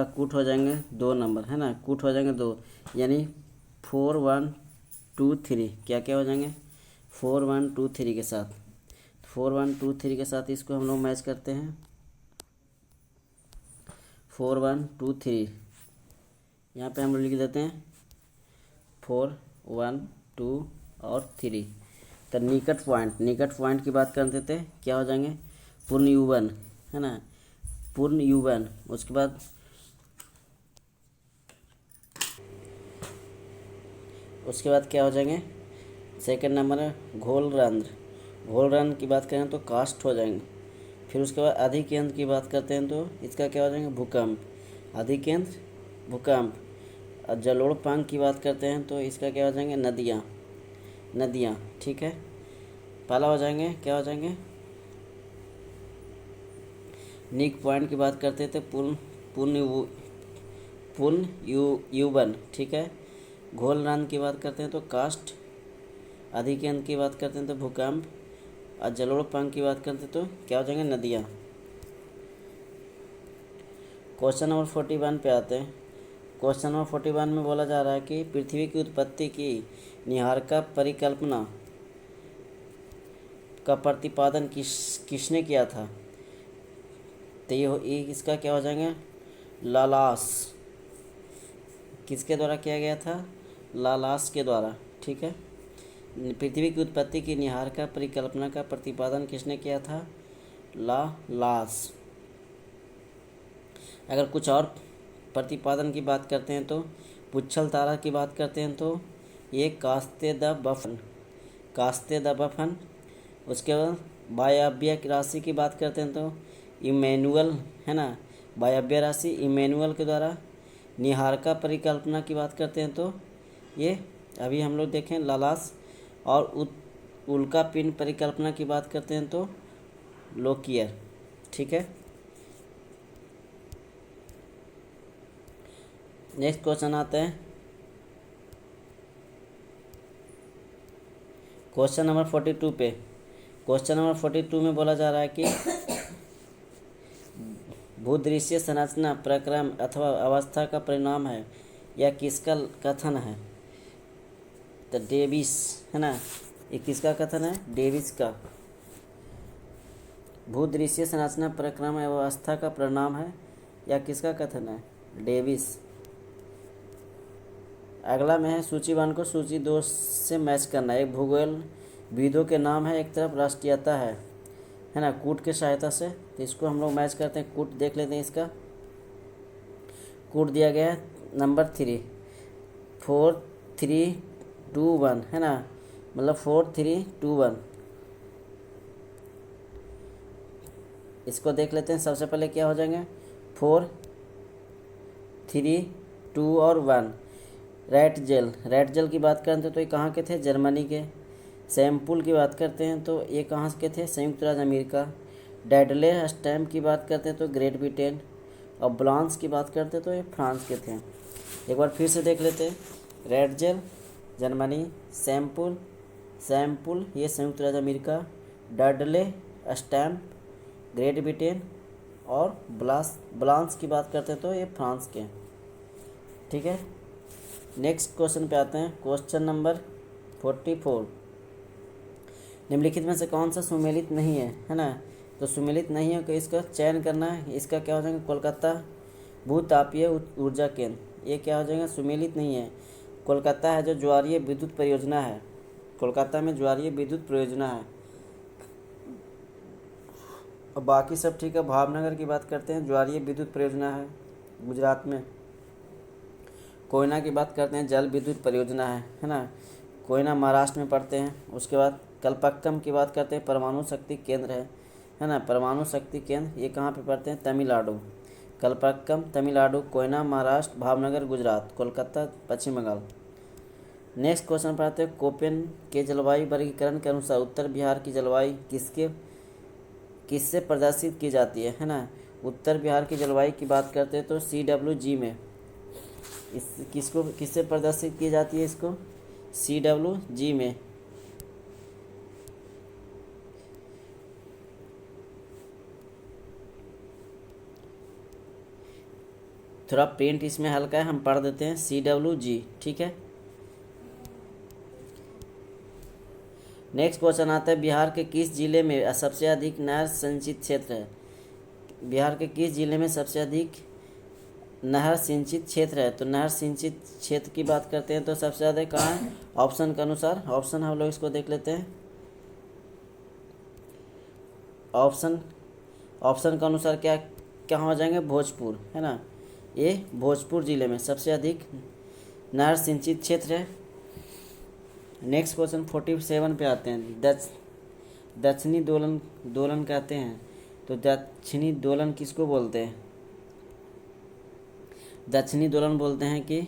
कूट हो जाएंगे 2 नंबर, है ना, कूट हो जाएंगे 2, यानी 4 1 2 3। क्या क्या हो जाएंगे? 4 1 2 3 के साथ। 4 1 2 3 के साथ इसको हम लोग मैच करते हैं। 4 1 2 3, यहाँ पे हम लोग लिख देते हैं 4 1 2 और 3। तो निकट पॉइंट की बात करते थे, क्या हो जाएंगे? पूर्ण युवन, है ना, पूर्ण युवन। उसके बाद क्या हो जाएंगे? सेकंड नंबर है घोल रंध्र की बात करें तो कास्ट हो जाएंगे। फिर उसके बाद अधिकेंद्र की बात करते हैं तो इसका क्या हो जाएंगे? भूकंप, अधिकेंद्र भूकंप। और जलोढ़ की बात करते हैं तो इसका क्या हो जाएंगे? नदियाँ। ठीक है। पहला हो जाएंगे, क्या हो जाएंगे? निक पॉइंट की बात करते थे पूर्ण युवन। ठीक है। घोल रंध्र की बात करते हैं तो कास्ट, अधिकेंद्र की बात करते हैं तो भूकंप, और जलोढ़ की बात करते हैं तो क्या हो जाएंगे? नदियाँ। क्वेश्चन नंबर 41 पे आते हैं। क्वेश्चन नंबर 41 में बोला जा रहा है कि पृथ्वी की उत्पत्ति की निहारिका परिकल्पना का प्रतिपादन किसने किया था? तो ये इसका क्या हो जाएंगे? लालास। किसके द्वारा किया गया था? लालास के द्वारा। ठीक है। पृथ्वी की उत्पत्ति की निहारिका परिकल्पना का प्रतिपादन किसने किया था? लालास। अगर कुछ और प्रतिपादन की बात करते हैं तो पुच्छल तारा की बात करते हैं तो ये कास्ते द बफन। उसके बाद वायव्य राशि की बात करते हैं तो इमैनुअल, है ना, वायव्य राशि इमैनुअल के द्वारा। निहारिका परिकल्पना की बात करते हैं तो ये अभी हम लोग देखें लालास। और उल्का पिंड परिकल्पना की बात करते हैं तो लोकियर। ठीक है। नेक्स्ट क्वेश्चन आते हैं, क्वेश्चन नंबर 42 पे। क्वेश्चन नंबर 42 में बोला जा रहा है कि भूदृश्य संरचना प्रक्रम अथवा अवस्था का परिणाम है, यह किसका कथन है? तो डेविस, है ना, ये किसका कथन है? डेविस का। भूदृश्य संरचना प्रक्रम एवं अवस्था का परिणाम है, यह किसका कथन है? डेविस। अगला में है सूची 1 को सूची 2 से मैच करना है। एक भूगोल विदों के नाम है, एक तरफ राष्ट्रीयता है ना, कूट की सहायता से। तो इसको हम लोग मैच करते हैं। कूट देख लेते हैं। इसका कूट दिया गया है नंबर 3, 4 3 2 1, है ना, मतलब 4 3 2 1। इसको देख लेते हैं। सबसे पहले क्या हो जाएंगे? 4 3 2 और 1। रेड जेल की बात करते हैं तो ये कहाँ के थे? जर्मनी के। सैम्पुल की बात करते हैं तो ये कहाँ के थे? संयुक्त राज्य अमेरिका। डेडले स्टैम्प की बात करते हैं तो ग्रेट ब्रिटेन। और ब्लांस की बात करते हैं तो ये फ्रांस के थे। एक बार फिर से देख लेते हैं। रेड जेल जर्मनी, सैम्पुल ये संयुक्त राज्य अमेरिका, डेडले स्टैम्प ग्रेट ब्रिटेन, और ब्लांस की बात करते हैं तो ये फ्रांस के। ठीक है। नेक्स्ट क्वेश्चन पे आते हैं। क्वेश्चन नंबर 44, निम्नलिखित में से कौन सा सुमेलित नहीं है ना? तो सुमेलित नहीं है कि इसका चयन करना है। इसका क्या हो जाएगा, कोलकाता भूतापीय ऊर्जा केंद्र, ये क्या हो जाएगा, सुमेलित नहीं है। कोलकाता है जो ज्वारीय विद्युत परियोजना है, कोलकाता में ज्वारीय विद्युत परियोजना है। और बाकी सब ठीक है। भावनगर की बात करते हैं, ज्वारीय विद्युत परियोजना है गुजरात में। कोयना की बात करते हैं, जल विद्युत परियोजना है ना, कोयना महाराष्ट्र में पड़ते हैं। उसके बाद कलपक्कम की बात करते हैं, परमाणु शक्ति केंद्र है ना, परमाणु शक्ति केंद्र, ये कहाँ पे पड़ते हैं, तमिलनाडु। कलपक्कम तमिलनाडु, कोयना महाराष्ट्र, भावनगर गुजरात, कोलकाता पश्चिम बंगाल। नेक्स्ट क्वेश्चन पढ़ते हैं, कोपेन के जलवायु वर्गीकरण के अनुसार उत्तर बिहार की जलवायु किससे प्रदर्शित की जाती है ना। उत्तर बिहार की जलवायु की बात करते हैं तो CWG में, किससे प्रदर्शित की जाती है, इसको CWG में। थोड़ा प्रिंट इसमें हल्का है, हम पढ़ देते हैं, CWG, ठीक है। नेक्स्ट क्वेश्चन आता है, बिहार के किस जिले में सबसे अधिक नहर सिंचित क्षेत्र है। बिहार के किस जिले में सबसे अधिक नहर सिंचित क्षेत्र है। तो नहर सिंचित क्षेत्र की बात करते हैं तो सबसे ज़्यादा कहाँ है, ऑप्शन के अनुसार। ऑप्शन हम लोग इसको देख लेते हैं। ऑप्शन के अनुसार क्या कहाँ हो जाएंगे, भोजपुर, है ना, ये भोजपुर जिले में सबसे अधिक नहर सिंचित क्षेत्र है। नेक्स्ट क्वेश्चन 47 पे आते हैं, दक्षिणी दोलन कहते हैं। तो दक्षिणी दोलन किसको बोलते हैं, दक्षिणी दोलन बोलते हैं कि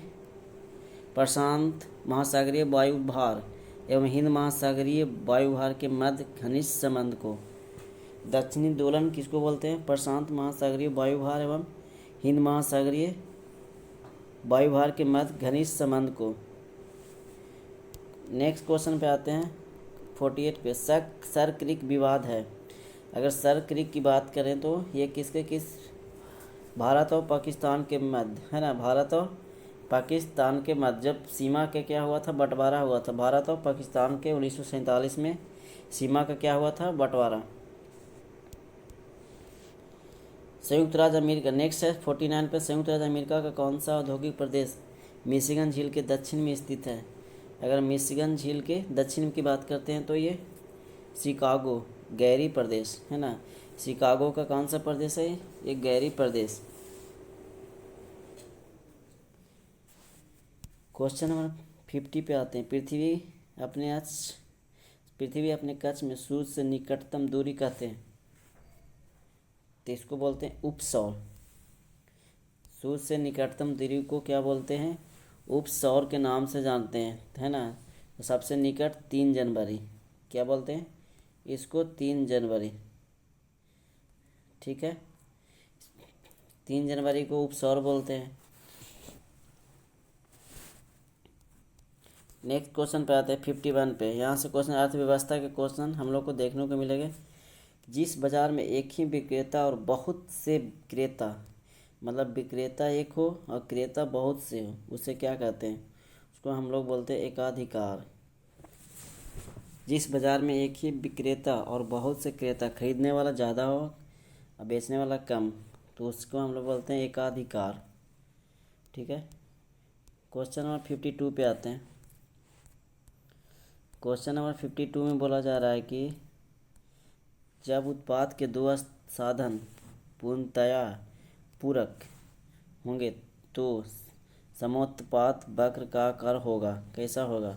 प्रशांत महासागरीय वायुभार एवं हिंद महासागरीय वायुभार के मध्य घनिष्ठ संबंध को। दक्षिणी दोलन किसको बोलते हैं, प्रशांत महासागरीय वायुभार एवं हिंद महासागरीय वायुभार के मध्य घनिष्ठ संबंध को। नेक्स्ट क्वेश्चन पे आते हैं 48 पे, सर क्रिक विवाद है। अगर सर क्रिक की बात करें तो ये किस भारत और पाकिस्तान के मध्य, है ना, भारत और पाकिस्तान के मध्य जब सीमा के क्या हुआ था, बंटवारा हुआ था। भारत और पाकिस्तान के 1947 में सीमा का क्या हुआ था, बंटवारा। संयुक्त राज्य अमेरिका, नेक्स्ट है 49 पे, संयुक्त राज्य अमेरिका का कौन सा औद्योगिक प्रदेश मिशिगन झील के दक्षिण में स्थित है। अगर मिशिगन झील के दक्षिण की बात करते हैं तो ये शिकागो गैरी प्रदेश, है ना, शिकागो का कौन सा प्रदेश है, ये गैरी प्रदेश। क्वेश्चन नंबर 50 पे आते हैं, पृथ्वी अपने कक्ष में सूर्य से निकटतम दूरी कहते हैं तो इसको बोलते हैं उपसौर। सूर्य से निकटतम दूरी को क्या बोलते हैं, उपसौर के नाम से जानते हैं, है ना। तो सबसे निकट 3 जनवरी, क्या बोलते हैं इसको, 3 जनवरी, ठीक है, 3 जनवरी को उपसौर बोलते हैं। नेक्स्ट क्वेश्चन पे आते हैं 51 पे। यहाँ से क्वेश्चन अर्थव्यवस्था के क्वेश्चन हम लोग को देखने को मिलेंगे। जिस बाजार में एक ही विक्रेता और बहुत से क्रेता, मतलब विक्रेता एक हो और क्रेता बहुत से हो, उसे क्या कहते हैं, उसको हम लोग बोलते हैं एकाधिकार। जिस बाज़ार में एक ही विक्रेता और बहुत से क्रेता, खरीदने वाला ज़्यादा हो और बेचने वाला कम, तो उसको हम लोग बोलते हैं एकाधिकार, ठीक है। क्वेश्चन नंबर 52 पे आते हैं। क्वेश्चन नंबर 52 में बोला जा रहा है कि जब उत्पाद के 2 साधन पूर्णतया पूरक होंगे तो समोत्पाद वक्र का आकार होगा, कैसा होगा,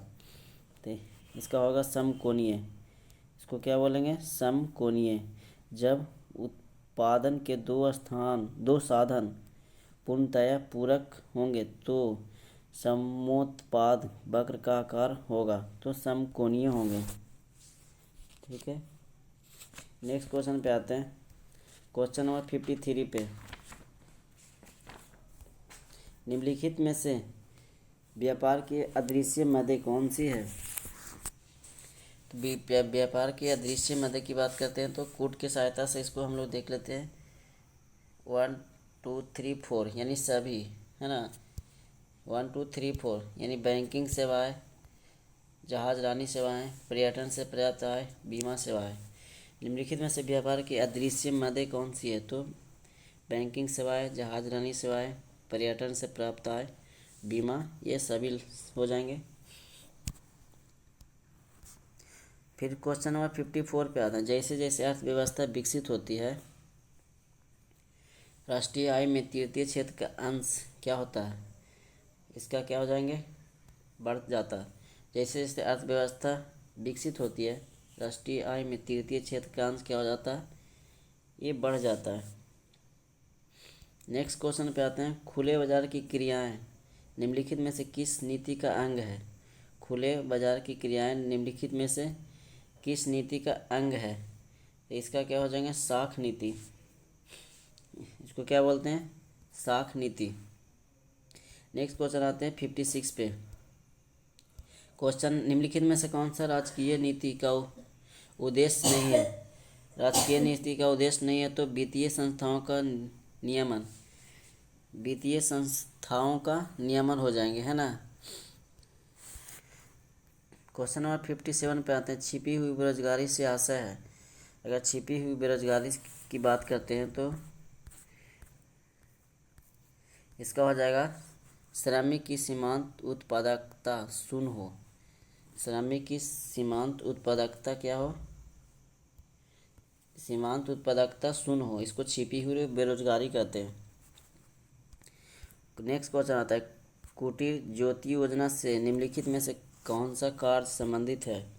तो इसका होगा समकोणीय। इसको क्या बोलेंगे, समकोणीय। जब उत्पादन के 2 साधन पूर्णतया पूरक होंगे तो समोत्पाद वक्र का आकार होगा, तो समकोणीय होंगे, ठीक है। नेक्स्ट क्वेश्चन पे आते हैं, क्वेश्चन नंबर 53 पे, निम्नलिखित में से व्यापार की अदृश्य मद कौन सी है। तो व्यापार की अदृश्य मद की बात करते हैं तो कूट की सहायता से इसको हम लोग देख लेते हैं। 1 2 3 4 यानी सभी, है ना, 1 2 3 4 यानी बैंकिंग सेवाएं, जहाज रानी सेवाएं, पर्यटन से पर्याप्त आय, बीमा सेवाएं। निम्नलिखित में से व्यापार की अदृश्य मदें कौन सी है? तो बैंकिंग सेवाएं, जहाजरानी सेवाएं, पर्यटन से प्राप्त आय, बीमा, ये सभी हो जाएंगे। फिर क्वेश्चन नंबर 54 पे आता है, जैसे जैसे अर्थव्यवस्था विकसित होती है राष्ट्रीय आय में तृतीय क्षेत्र का अंश क्या होता है? इसका क्या हो जाएंगे? बढ़ जाता है। जैसे जैसे अर्थव्यवस्था विकसित होती है राष्ट्रीय आय में तृतीय क्षेत्र का अंश क्या हो जाता है? ये बढ़ जाता है। नेक्स्ट क्वेश्चन पे आते हैं, खुले बाजार की क्रियाएं निम्नलिखित में से किस नीति का अंग है? खुले बाजार की क्रियाएं निम्नलिखित में से किस नीति का अंग है? तो इसका क्या हो जाएगा? साख नीति। इसको क्या बोलते हैं? साख नीति। नेक्स्ट क्वेश्चन आते हैं 56 पे। क्वेश्चन, निम्नलिखित में से कौन सा राजकीय नीति का उद्देश्य नहीं है? राजकीय नीति का उद्देश्य नहीं है तो वित्तीय संस्थाओं का नियमन, वित्तीय संस्थाओं का नियमन हो जाएंगे, है ना। क्वेश्चन नंबर 57 पे आते हैं, छिपी हुई बेरोजगारी से आशय है। अगर छिपी हुई बेरोजगारी की बात करते हैं तो इसका हो जाएगा श्रमिक की सीमांत उत्पादकता शून्य हो। श्रमिक की सीमांत उत्पादकता क्या हो? सीमांत उत्पादकता शून्य हो, इसको छिपी हुई बेरोजगारी कहते हैं। नेक्स्ट क्वेश्चन आता है, कुटीर ज्योति योजना से निम्नलिखित में से कौन सा कार्य संबंधित है?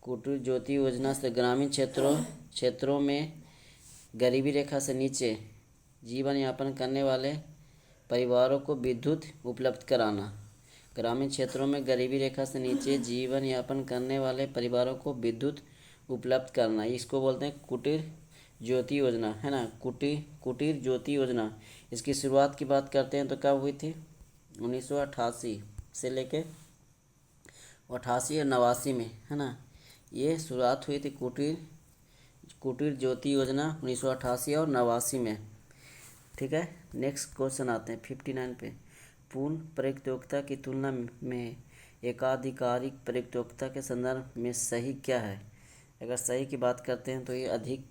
कुटीर ज्योति योजना से ग्रामीण क्षेत्रों में गरीबी रेखा से नीचे जीवन यापन करने वाले परिवारों को विद्युत उपलब्ध कराना। ग्रामीण क्षेत्रों में गरीबी रेखा से नीचे जीवन यापन करने वाले परिवारों को विद्युत उपलब्ध करना, इसको बोलते हैं कुटीर ज्योति योजना, है ना। कुटीर ज्योति योजना, इसकी शुरुआत की बात करते हैं तो कब हुई थी? 1988 से लेके 88 और 89 में, है ना। ये शुरुआत हुई थी कुटीर ज्योति योजना 1988 और 89 में, ठीक है। नेक्स्ट क्वेश्चन आते हैं 59 पे। पूर्ण प्रतियोगिता की तुलना में एकाधिकारक प्रतियोगिता के संदर्भ में सही क्या है? अगर सही की बात करते हैं तो ये अधिक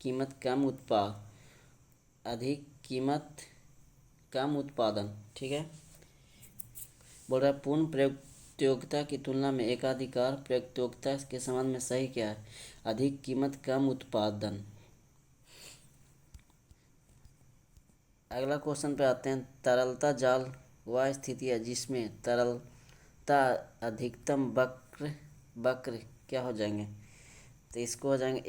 कीमत कम उत्पादन, ठीक है। बोल रहा है पूर्ण प्रतियोगिता की तुलना में एकाधिकार प्रतियोगिता के संबंध में सही क्या है? अधिक कीमत कम उत्पादन। अगला क्वेश्चन पे आते हैं, तरलता जाल वह स्थिति है जिसमें तरलता अधिकतम वक्र क्या हो जाएंगे? तो इसको हो जाएंगे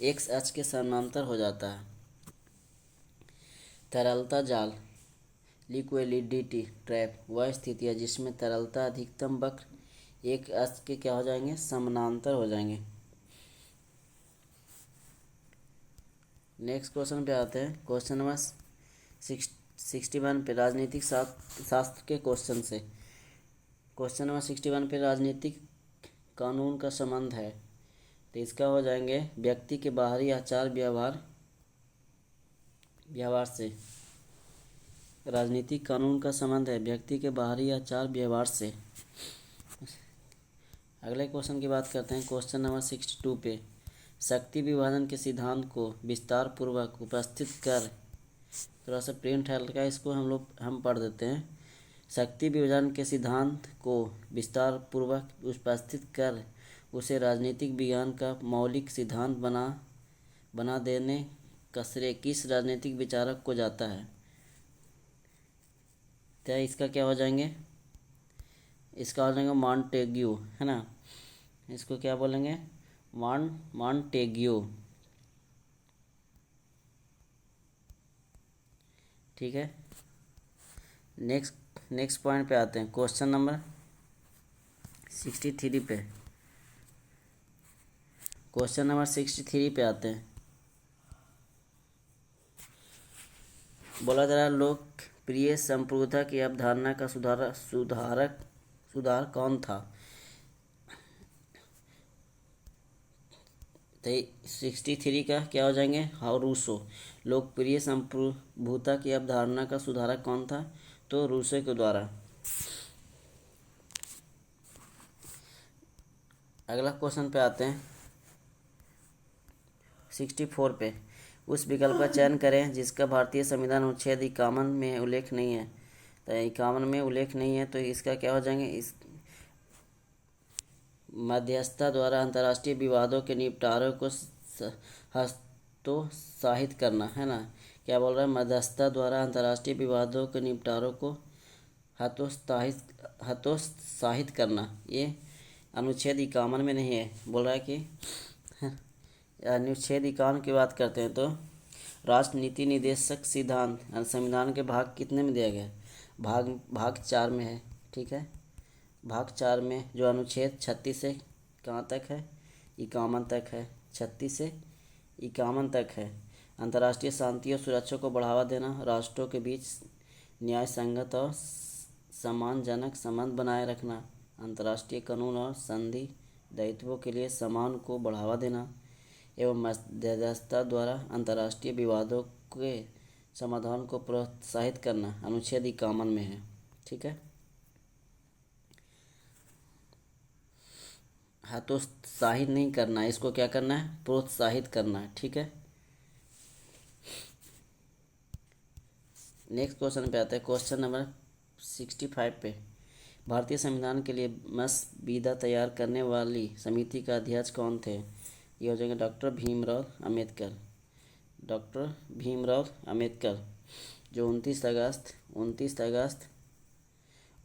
एक्स अक्ष के समानांतर हो जाता है। तरलता जाल लिक्विडिटी ट्रैप वह स्थिति है जिसमें तरलता अधिकतम वक्र एक अक्ष के क्या हो जाएंगे? समानांतर हो जाएंगे। नेक्स्ट क्वेश्चन पे आते हैं, क्वेश्चन नंबर 61 पे राजनीतिक शास्त्र के क्वेश्चन से। क्वेश्चन नंबर 61 पे राजनीतिक कानून का संबंध है, तो इसका हो जाएंगे व्यक्ति के बाहरी आचार व्यवहार से। राजनीतिक कानून का संबंध है व्यक्ति के बाहरी आचार व्यवहार से। अगले क्वेश्चन की बात करते हैं, क्वेश्चन नंबर 62 पे शक्ति विभाजन के सिद्धांत को विस्तार पूर्वक उपस्थित कर, थोड़ा सा प्रिंट हल्का, इसको हम पढ़ देते हैं। शक्ति विभाजन के सिद्धांत को विस्तार पूर्वक उपस्थित कर उसे राजनीतिक विज्ञान का मौलिक सिद्धांत बना देने का श्रेय किस राजनीतिक विचारक को जाता है? तो इसका क्या हो जाएंगे? इसका हो जाएगा मॉन्टेग्यू, है ना। इसको क्या बोलेंगे? मॉन्टेग्यू, ठीक है। नेक्स्ट पॉइंट पे आते हैं, क्वेश्चन नंबर 63 पे। क्वेश्चन नंबर 63 पे आते हैं, बोला जा रहा है लोकप्रिय संप्रभुता की अवधारणा का सुधार कौन था? तो 63 का क्या हो जाएंगे? रूसो। लोकप्रिय संप्रभुता की अवधारणा का सुधारक कौन था? तो रूसो के द्वारा। अगला क्वेश्चन पे आते हैं, 64 पे उस विकल्प का चयन करें जिसका भारतीय संविधान अनुच्छेद 51 में उल्लेख नहीं है। तो 51 में उल्लेख नहीं है तो इसका क्या हो जाएंगे, इस मध्यस्थता द्वारा अंतर्राष्ट्रीय विवादों के निपटारे को हस्तोत्साहित करना है ना। क्या बोल रहा है, मध्यस्थता द्वारा अंतर्राष्ट्रीय विवादों के निपटारे को हतोत्साहित करना, ये अनुच्छेद 51 में नहीं है। बोल रहा है कि अनुच्छेद 51 की बात करते हैं तो राष्ट्र नीति निर्देशक सिद्धांत संविधान के भाग कितने में दिया गया है, भाग 4 में है। ठीक है, भाग 4 में जो अनुच्छेद 36 से कहाँ तक है, 51 तक है, 36 से 51 तक है। अंतर्राष्ट्रीय शांति और सुरक्षा को बढ़ावा देना, राष्ट्रों के बीच न्याय संगत और सम्मानजनक संबंध बनाए रखना, अंतर्राष्ट्रीय कानून और संधि दायित्वों के लिए सम्मान को बढ़ावा देना एवं मध्यस्थता द्वारा अंतर्राष्ट्रीय विवादों के समाधान को प्रोत्साहित करना अनुच्छेद 51 में है। ठीक है, हतोत्साहित नहीं करना है, इसको क्या करना है, प्रोत्साहित करना है। ठीक है, नेक्स्ट क्वेश्चन पे आते हैं। क्वेश्चन नंबर 65 पे भारतीय संविधान के लिए मसौदा तैयार करने वाली समिति का अध्यक्ष कौन थे। ये हो जाएंगे डॉक्टर भीमराव अम्बेडकर। डॉक्टर भीमराव अम्बेडकर जो 29 अगस्त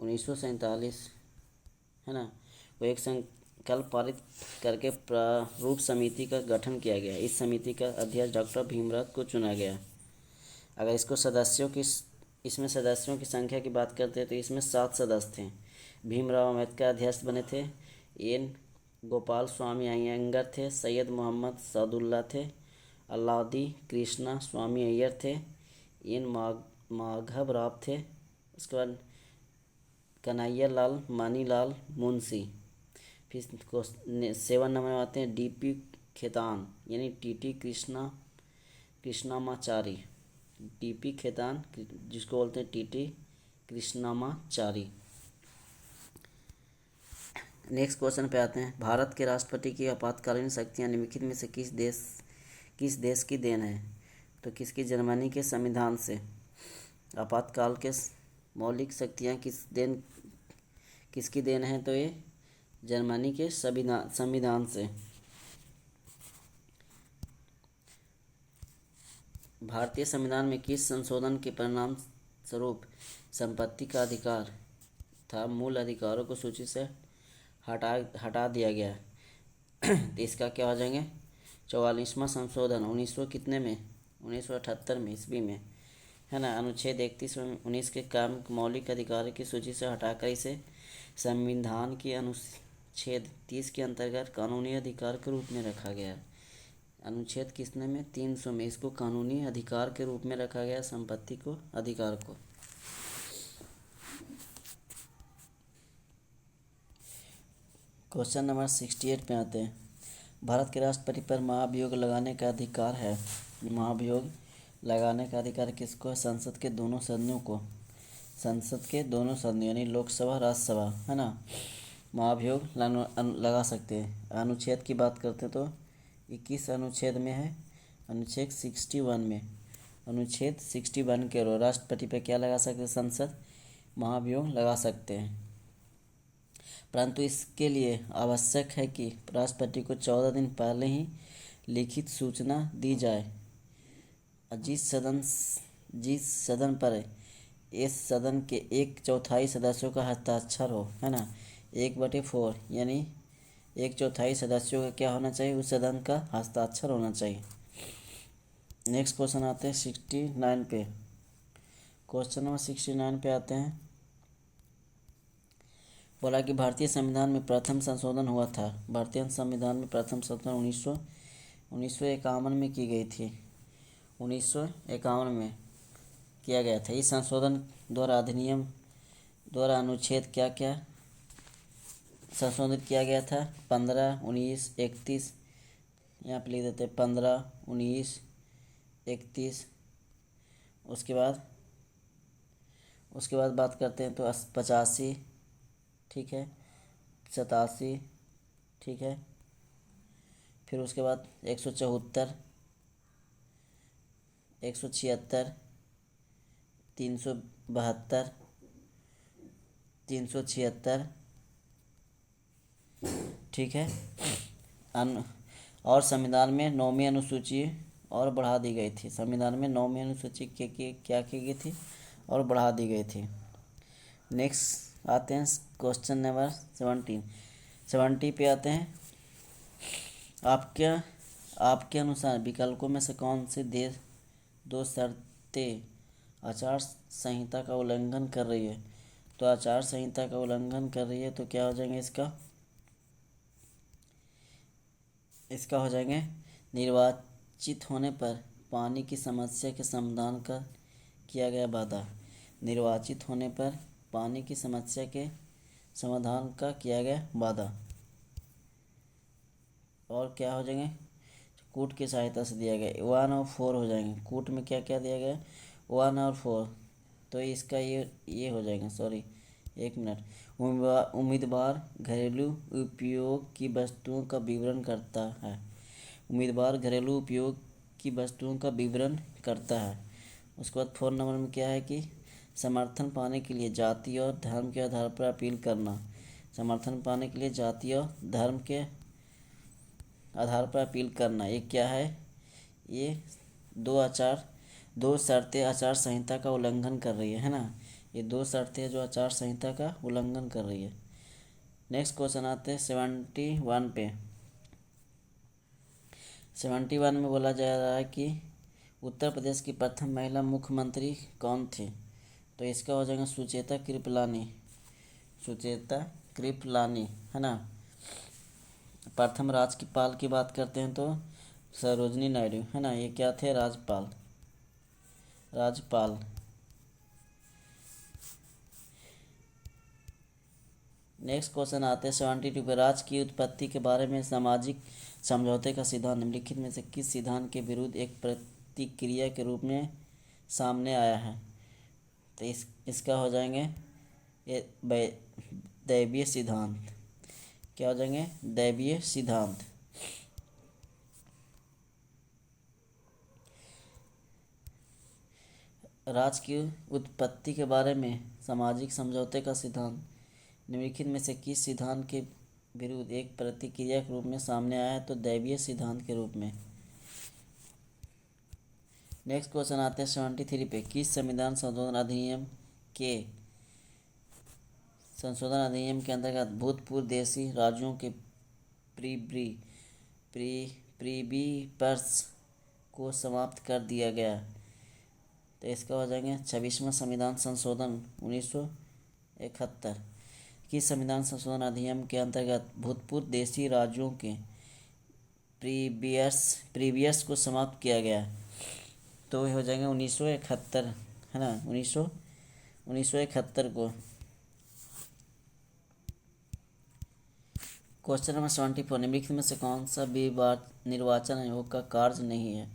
1947 है ना, वो एक संकल्प पारित करके प्रारूप समिति का गठन किया गया। इस समिति का अध्यक्ष डॉक्टर भीमराव को चुना गया। अगर इसमें सदस्यों की संख्या की बात करते हैं तो इसमें 7 सदस्य थे। भीमराव अम्बेडकर अध्यक्ष बने थे, एन गोपाल स्वामी अयंगर थे, सैयद मोहम्मद सादुल्ला थे, अल्लादी कृष्णा स्वामी अय्यर थे, एन माधव राव थे, उसके बाद कन्हैया लाल मानीलाल मुंशी। फिर 7 नंबर में आते हैं डीपी खेतान यानी टीटी कृष्णामाचारी। टीपी खेतान जिसको बोलते हैं टीटी कृष्णामाचारी। नेक्स्ट क्वेश्चन पे आते हैं। भारत के राष्ट्रपति की आपातकालीन शक्तियाँ निम्नलिखित में से किस देश की देन है। तो किसकी, जर्मनी के संविधान से। आपातकाल के मौलिक शक्तियाँ किसकी देन है, तो ये जर्मनी के संविधान से। भारतीय संविधान में किस संशोधन के परिणाम स्वरूप संपत्ति का अधिकार था मूल अधिकारों को सूची से हटा दिया गया। तो इसका क्या हो जाएंगे, 44वां संशोधन 1978 में ईस्वी में है ना। अनुच्छेद 31 के काम मौलिक अधिकारों की सूची से हटाकर इसे संविधान की अनुच्छेद 30 के अंतर्गत कानूनी अधिकार के रूप में रखा गया। अनुच्छेद किसने में, 300 में इसको कानूनी अधिकार के रूप में रखा गया, संपत्ति को, अधिकार को। क्वेश्चन नंबर 68 पे आते हैं। भारत के राष्ट्रपति पर महाभियोग लगाने का अधिकार है। महाभियोग लगाने का अधिकार किसको है, संसद के दोनों सदनों को। संसद के दोनों सदन यानी लोकसभा राज्यसभा है ना, महाभियोग लगा सकते हैं। अनुच्छेद की बात करते तो 21 अनुच्छेद में है, अनुच्छेद 61 में। अनुच्छेद 61 के राष्ट्रपति पे क्या लगा सकते हैं, संसद महाभियोग लगा सकते हैं। परंतु इसके लिए आवश्यक है कि राष्ट्रपति को 14 दिन पहले ही लिखित सूचना दी जाए। जिस सदन पर इस सदन के 1/4 सदस्यों का हस्ताक्षर हो है ना, 1/4 यानी 1/4 सदस्यों का क्या होना चाहिए, उस सदन का हस्ताक्षर होना चाहिए। नेक्स्ट क्वेश्चन आते हैं 69 पे। क्वेश्चन नंबर 69 पे आते हैं। बोला कि भारतीय संविधान में प्रथम संशोधन हुआ था। भारतीय संविधान में प्रथम संशोधन 1951 में की गई थी। 1951 में किया गया था। इस संशोधन द्वारा अधिनियम द्वारा अनुच्छेद क्या क्या संशोधित किया गया था, 15, 19, 31, यहाँ पे लिख देते हैं 15, 19, 31। उसके बाद बात करते हैं तो 85, ठीक है, 87, ठीक है, फिर उसके बाद 174, 176, 372, 376, ठीक है। अन और संविधान में 9वीं अनुसूची और बढ़ा दी गई थी। संविधान में 9वीं अनुसूची क्या की गई थी और बढ़ा दी गई थी। नेक्स्ट आते हैं क्वेश्चन नंबर 70 पे आते हैं। आपके अनुसार विकल्पों में से कौन से देश 2 शर्तें आचार संहिता का उल्लंघन कर रही है? तो आचार संहिता का उल्लंघन कर रही है तो क्या हो जाएंगे इसका हो जाएंगे निर्वाचित होने पर पानी की समस्या के समाधान का किया गया वादा। निर्वाचित होने पर पानी की समस्या के समाधान का किया गया वादा। और क्या हो जाएंगे? कूट की सहायता से दिया गया 1 और 4 हो जाएंगे। कूट में क्या क्या दिया गया? 1 और 4। तो इसका ये हो जाएगा, सॉरी 1 मिनट। उम्मीदवार घरेलू उपयोग की वस्तुओं का विवरण करता है। उम्मीदवार घरेलू उपयोग की वस्तुओं का विवरण करता है। उसके बाद 4 नंबर में क्या है कि समर्थन पाने के लिए जाति और धर्म के आधार पर अपील करना। समर्थन पाने के लिए जाति और धर्म के आधार पर अपील करना, ये क्या है? ये दो शर्तें आचार संहिता का उल्लंघन कर रही है ना। ये 2 शर्तें जो आचार संहिता का उल्लंघन कर रही है। नेक्स्ट क्वेश्चन आते हैं 71 पे। 71 में बोला जा रहा है कि उत्तर प्रदेश की प्रथम महिला मुख्यमंत्री कौन थी? तो इसका हो जाएगा सुचेता कृपलानी, है ना। प्रथम राज्यपाल की बात करते हैं तो सरोजनी नायडू, है ना। ये क्या थे? राज्यपाल। नेक्स्ट क्वेश्चन आते हैं 72 पे। राज्य की उत्पत्ति के बारे में सामाजिक समझौते का सिद्धांत निम्नलिखित में से किस सिद्धांत के विरुद्ध एक प्रतिक्रिया के रूप में सामने आया है? तो इसका हो जाएंगे ये दैवीय सिद्धांत। क्या हो जाएंगे? दैवीय सिद्धांत। राज्य की उत्पत्ति के बारे में सामाजिक समझौते का सिद्धांत निम्नलिखित में से किस सिद्धांत के विरुद्ध एक प्रतिक्रिया के रूप में सामने आया है? तो दैवीय सिद्धांत के रूप में। नेक्स्ट क्वेश्चन आते हैं 73 पे। किस संविधान संशोधन अधिनियम के अंतर्गत भूतपूर्व देशी राज्यों के प्रीबीपर्स को समाप्त कर दिया गया? तो इसका हो जाएंगे 26वां संविधान संशोधन 1971। किस संविधान संशोधन अधिनियम के अंतर्गत भूतपूर्व देशी राज्यों के प्रीवियस को समाप्त किया गया? तो हो जाएंगे 1971, है ना। 1971 को। Question number 74। निम्नलिखित में से कौन सा भी निर्वाचन आयोग का कार्य नहीं है?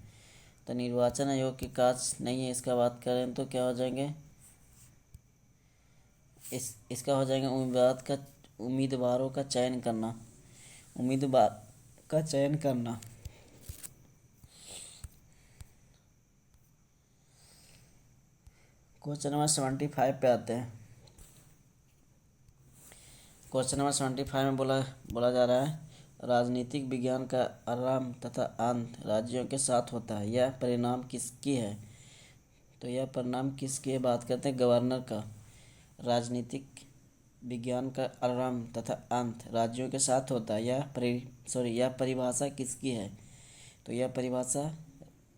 तो निर्वाचन आयोग के कार्य नहीं है इसका बात करें तो क्या हो जाएंगे? इसका हो जाएगा उम्मीदवारों का चयन करना। क्वेश्चन नंबर 75 पे आते हैं। क्वेश्चन नंबर 75 में बोला जा रहा है राजनीतिक विज्ञान का आरंभ तथा अंत राज्यों के साथ होता है। यह परिणाम किसकी है? तो यह परिणाम किसकी है? बात करते हैं गवर्नर का। राजनीतिक विज्ञान का आरंभ तथा अंत राज्यों के साथ होता है। यह परिभाषा किसकी है? तो यह परिभाषा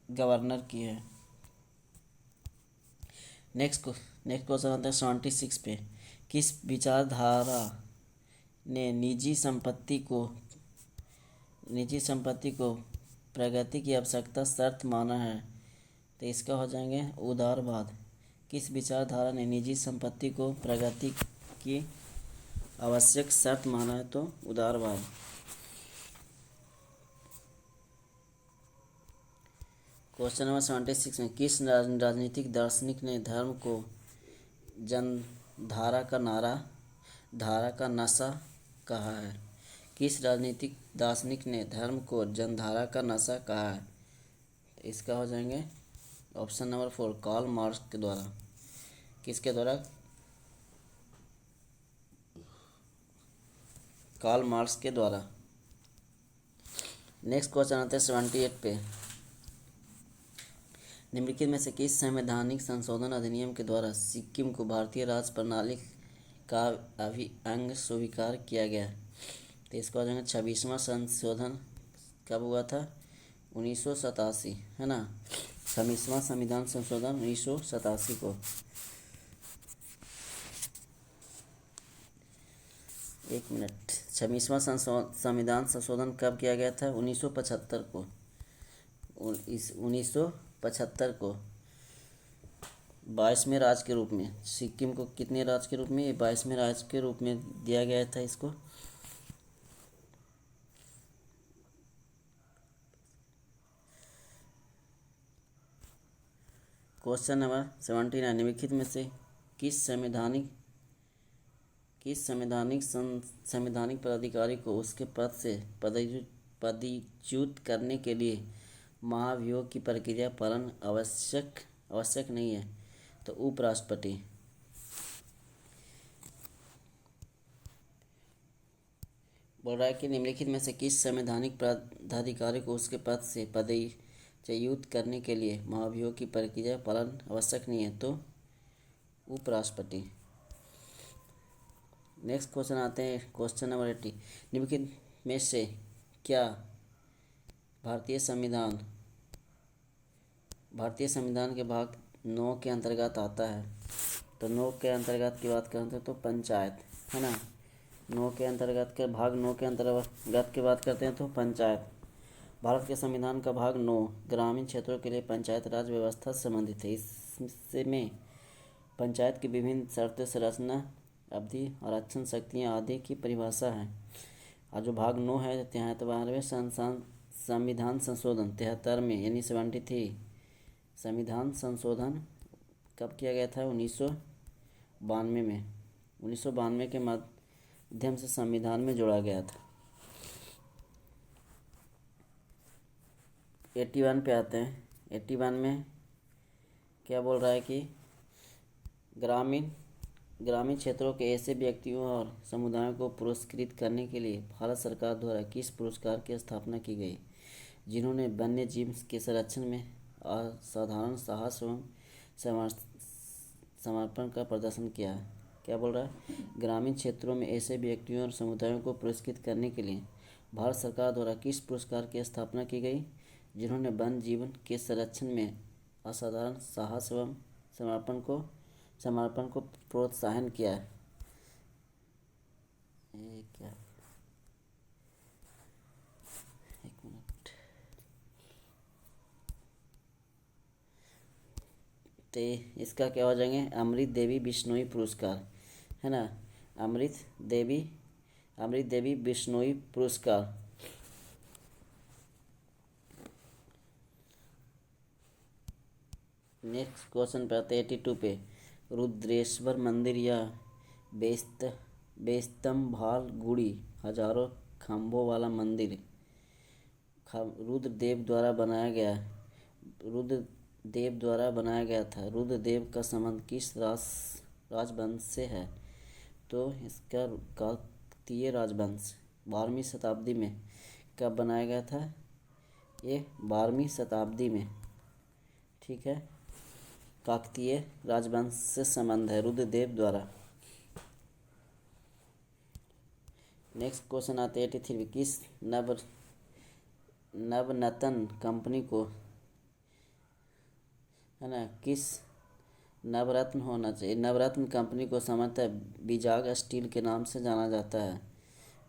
गवर्नर की है। नेक्स्ट क्वेश्चन आता है 76 पे। किस विचारधारा ने निजी संपत्ति को प्रगति की आवश्यकता शर्त माना है? तो इसका हो जाएंगे उदारवाद। किस विचारधारा ने निजी संपत्ति को प्रगति की आवश्यक शर्त माना है? तो उदारवाद। क्वेश्चन नंबर 76 में किस राजनीतिक दार्शनिक ने धर्म को जनधारा का नशा कहा है? किस राजनीतिक दार्शनिक ने धर्म को जनधारा का नशा कहा है? इसका हो जाएंगे ऑप्शन नंबर 4 कार्ल मार्क्स के द्वारा। किसके द्वारा? कार्ल मार्क्स के द्वारा। नेक्स्ट क्वेश्चन आते हैं 78 पे। निम्नलिखित में से किस संवैधानिक संशोधन अधिनियम के द्वारा सिक्किम को भारतीय राज्य प्रणाली का अभिअंग स्वीकार किया गया? तो इसको आ जाएगा 26वां संशोधन कब हुआ था? 1987, है ना। 26वां संविधान संशोधन 1987 को। एक मिनट, 26वां संविधान संशोधन कब किया गया था? 1975 को। 1975 को 22वें राज्य के रूप में सिक्किम को कितने राज्य के रूप में? 22वें राज्य के रूप में दिया गया था इसको। Question number 79। निम्नलिखित में से किस संवैधानिक पदाधिकारी को उसके पद से पदच्युत करने के लिए महाभियोग की प्रक्रिया पालन आवश्यक नहीं है? तो उपराष्ट्रपति। बोल रहा है कि निम्नलिखित में से किस संवैधानिक पदाधिकारी को उसके पद से पदच्युत करने के लिए महाभियोग की प्रक्रिया पालन आवश्यक नहीं है? तो उपराष्ट्रपति। नेक्स्ट क्वेश्चन आते हैं क्वेश्चन नंबर 80। निम्नलिखित में से क्या भारतीय संविधान के भाग 9 के अंतर्गत आता है? तो 9 के अंतर्गत की बात करते हैं तो पंचायत, है ना। 9 के अंतर्गत के भाग 9 के अंतर्गत की बात करते हैं तो पंचायत। भारत के संविधान का भाग 9 ग्रामीण क्षेत्रों के लिए पंचायत राज व्यवस्था से संबंधित है। इसमें पंचायत की विभिन्न शर्तें, संरचना, अवधि, आरक्षण, शक्तियाँ आदि की परिभाषा है। और जो भाग 9 है 73वें संविधान संशोधन 73 में यानी 73 संविधान संशोधन कब किया गया था? 1992 में। 1992 के माध्यम से संविधान में जोड़ा गया था। 81 पे आते हैं। 81 में क्या बोल रहा है कि ग्रामीण क्षेत्रों के ऐसे व्यक्तियों और समुदायों को पुरस्कृत करने के लिए भारत सरकार द्वारा किस पुरस्कार की स्थापना की गई, जिन्होंने वन्य जीव के संरक्षण में असाधारण साहस एवं समर्पण का प्रदर्शन किया है? क्या बोल रहा है? ग्रामीण क्षेत्रों में ऐसे व्यक्तियों और समुदायों को पुरस्कृत करने के लिए भारत सरकार द्वारा किस पुरस्कार की स्थापना की गई, जिन्होंने वन्य जीवन के संरक्षण में असाधारण साहस एवं समर्पण को प्रोत्साहन किया है? क्या, एक मिनट। तो इसका क्या हो जाएंगे? अमृत देवी बिश्नोई पुरस्कार, है ना। अमृत देवी बिश्नोई पुरस्कार। नेक्स्ट क्वेश्चन पे आते हैं 82 पे। रुद्रेश्वर मंदिर या बेस्तंभाल गुड़ी हजारों खम्भों वाला मंदिर रुद्रदेव द्वारा बनाया गया था। रुद्रदेव का संबंध किस राजवंश से है? तो इसका काकतीय राजवंश। 12वीं शताब्दी में कब बनाया गया था? ये 12वीं शताब्दी में, ठीक है। काकतीय राजवंश से संबंध है रुद्रदेव द्वारा। नेक्स्ट क्वेश्चन आते हैं 83। किस नवरत्न कंपनी को, है ना, किस नवरत्न होना चाहिए? नवरत्न कंपनी को सामान्यतः विजाग स्टील के नाम से जाना जाता है।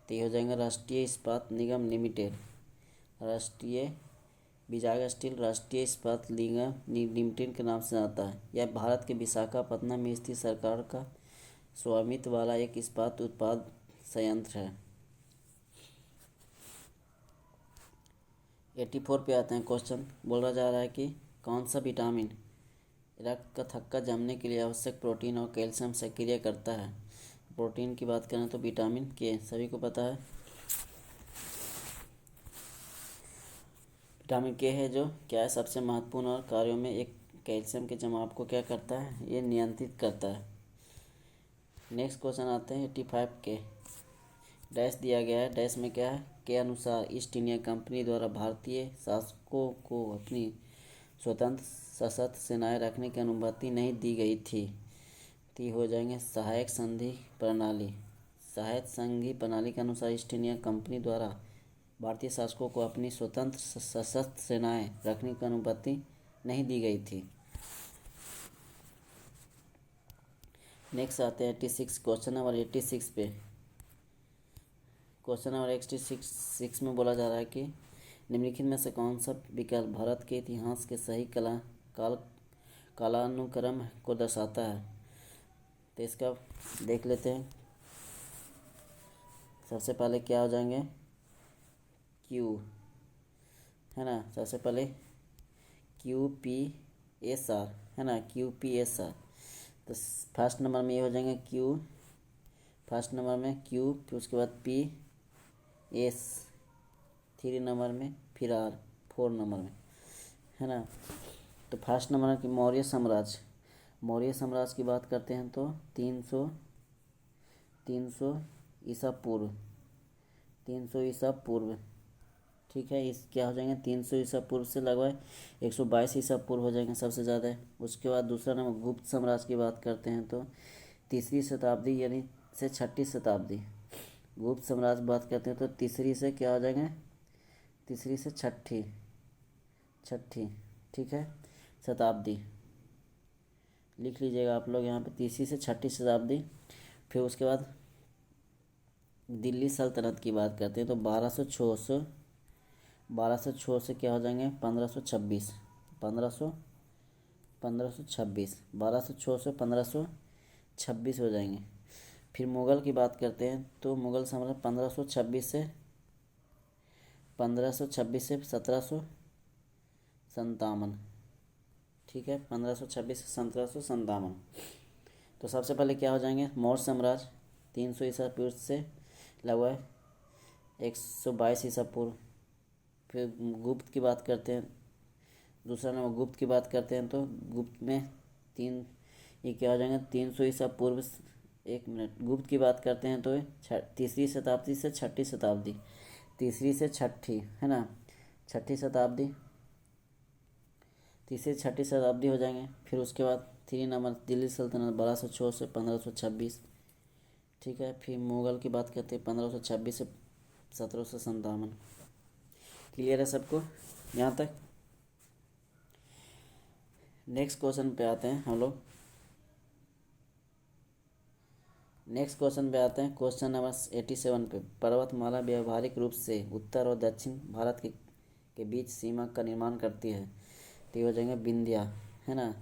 तो ये हो जाएगा राष्ट्रीय इस्पात निगम लिमिटेड। विजाग स्टील राष्ट्रीय इस्पात निगम लिमिटेड के नाम से आता है। यह भारत के विशाखापत्तनम में स्थित सरकार का स्वामित्व वाला एक इस्पात उत्पाद संयंत्र है। 84 पे आते हैं क्वेश्चन। बोला जा रहा है कि कौन सा विटामिन रक्त का थक्का जमने के लिए आवश्यक प्रोटीन और कैल्शियम सक्रिय करता है? प्रोटीन की बात करें तो विटामिन के, सभी को पता है विटामिन के है, जो क्या है सबसे महत्वपूर्ण और कार्यों में एक कैल्शियम के जमाव को क्या करता है, ये नियंत्रित करता है। नेक्स्ट क्वेश्चन आते हैं 85 के। डैश दिया गया है, डैश में क्या है, के अनुसार ईस्ट इंडिया कंपनी द्वारा भारतीय शासकों को अपनी स्वतंत्र सशस्त्र सेनाएं रखने की अनुमति नहीं दी गई थी। तो हो जाएंगे सहायक संधि प्रणाली। सहायक संघी प्रणाली के अनुसार ईस्ट इंडिया कंपनी द्वारा भारतीय शासकों को अपनी स्वतंत्र सशस्त्र सेनाएं रखने की अनुमति नहीं दी गई थी। नेक्स्ट आते हैं 86, क्वेश्चन नंबर 86 पे। क्वेश्चन नंबर 86 में बोला जा रहा है कि निम्नलिखित में से कौन सा विकल्प भारत के इतिहास के सही कालानुक्रम को दर्शाता है। तो इसका देख लेते हैं। सबसे पहले क्या हो जाएंगे, क्यू, है ना। सबसे पहले QPSR, है ना, QPSR। तो फर्स्ट नंबर में ये हो जाएंगे क्यू, फर्स्ट नंबर में क्यू, फिर उसके बाद PS 3 नंबर में, फिर R 4 नंबर में, है ना। तो फर्स्ट नंबर की मौर्य साम्राज्य, मौर्य साम्राज्य की बात करते हैं तो 300 ईसा पूर्व, 300 ईसा पूर्व, ठीक है। इस क्या हो जाएंगे 300 ईसा पूर्व से लगभग 122 ईसा पूर्व हो जाएंगे सबसे ज़्यादा है। उसके बाद दूसरा नंबर गुप्त साम्राज्य की बात करते हैं तो 3री शताब्दी यानी से 6ठी शताब्दी। गुप्त साम्राज्य बात करते हैं तो 3री से क्या हो जाएंगे, 3री से 6ठी, ठीक है, शताब्दी लिख लीजिएगा आप लोग यहाँ पे, 3री से 6ठी शताब्दी। फिर उसके बाद दिल्ली सल्तनत की बात करते हैं तो 1206 से क्या हो जाएंगे 1526, 1206 से 1526 हो जाएंगे। फिर मुग़ल की बात करते हैं तो मुग़ल साम्राज्य 1526 से 1757, ठीक है, 1526 से 1757। तो सबसे पहले क्या हो जाएंगे मौर्य साम्राज्य 300 ईसा पूर्व से लगभग 122 ईसा पूर्व। फिर गुप्त की बात करते हैं, दूसरा नंबर गुप्त की बात करते हैं तो गुप्त में ये क्या हो जाएंगे 300 ईसा पूर्व, एक मिनट, गुप्त की बात करते हैं तो 3री शताब्दी से 6ठी शताब्दी, 3री से 6ठी, है ना, 6ठी शताब्दी, 3री से 6ठी शताब्दी हो जाएंगे। फिर उसके बाद 3 नंबर दिल्ली सल्तनत 1206 से 1526, ठीक है। फिर मुग़ल की बात करते हैं 1526 से 1757। क्लियर है सबको यहाँ तक। नेक्स्ट क्वेश्चन पे आते हैं हम लोग, नेक्स्ट क्वेश्चन पे आते हैं। क्वेश्चन नंबर 87 पे। पर्वतमाला व्यावहारिक रूप से उत्तर और दक्षिण भारत के बीच सीमा का निर्माण करती है। तो ये हो जाएंगे विंध्या, है ना,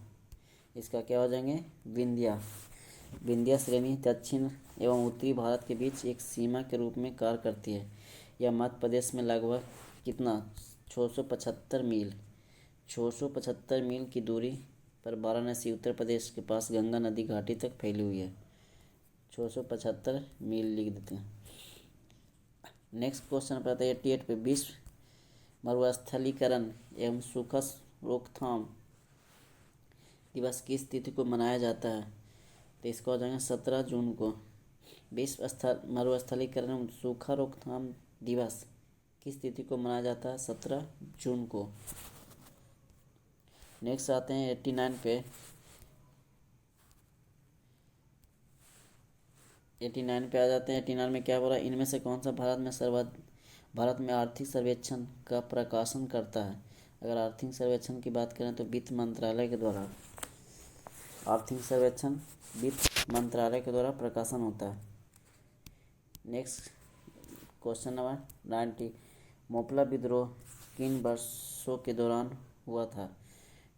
इसका क्या हो जाएंगे विंध्या श्रेणी दक्षिण एवं उत्तरी भारत के बीच एक सीमा के रूप में कार्य करती है। यह मध्य प्रदेश में लगभग कितना 675 मील की दूरी पर वाराणसी उत्तर प्रदेश के पास गंगा नदी घाटी तक फैली हुई है। 675 मील लिख देते हैं। नेक्स्ट क्वेश्चन पर आता है 88 पे। विश्व मरुस्थलीकरण एवं सूखा रोकथाम दिवस किस तिथि को मनाया जाता है। तो इसका हो जाएगा 17 जून को। विश्व मरुस्थलीकरण एवं सूखा रोकथाम दिवस किस तिथि को मनाया जाता है, 17 जून को। नेक्स्ट आते हैं 89 पे। 89 पे आ जाते हैं। 89 में क्या बोला, इनमें से कौन सा भारत में आर्थिक सर्वेक्षण का प्रकाशन करता है। अगर आर्थिक सर्वेक्षण की बात करें तो वित्त मंत्रालय के द्वारा, आर्थिक सर्वेक्षण वित्त मंत्रालय के द्वारा प्रकाशन होता है। Next question number 90। मोपला विद्रोह किन वर्षों के दौरान हुआ था।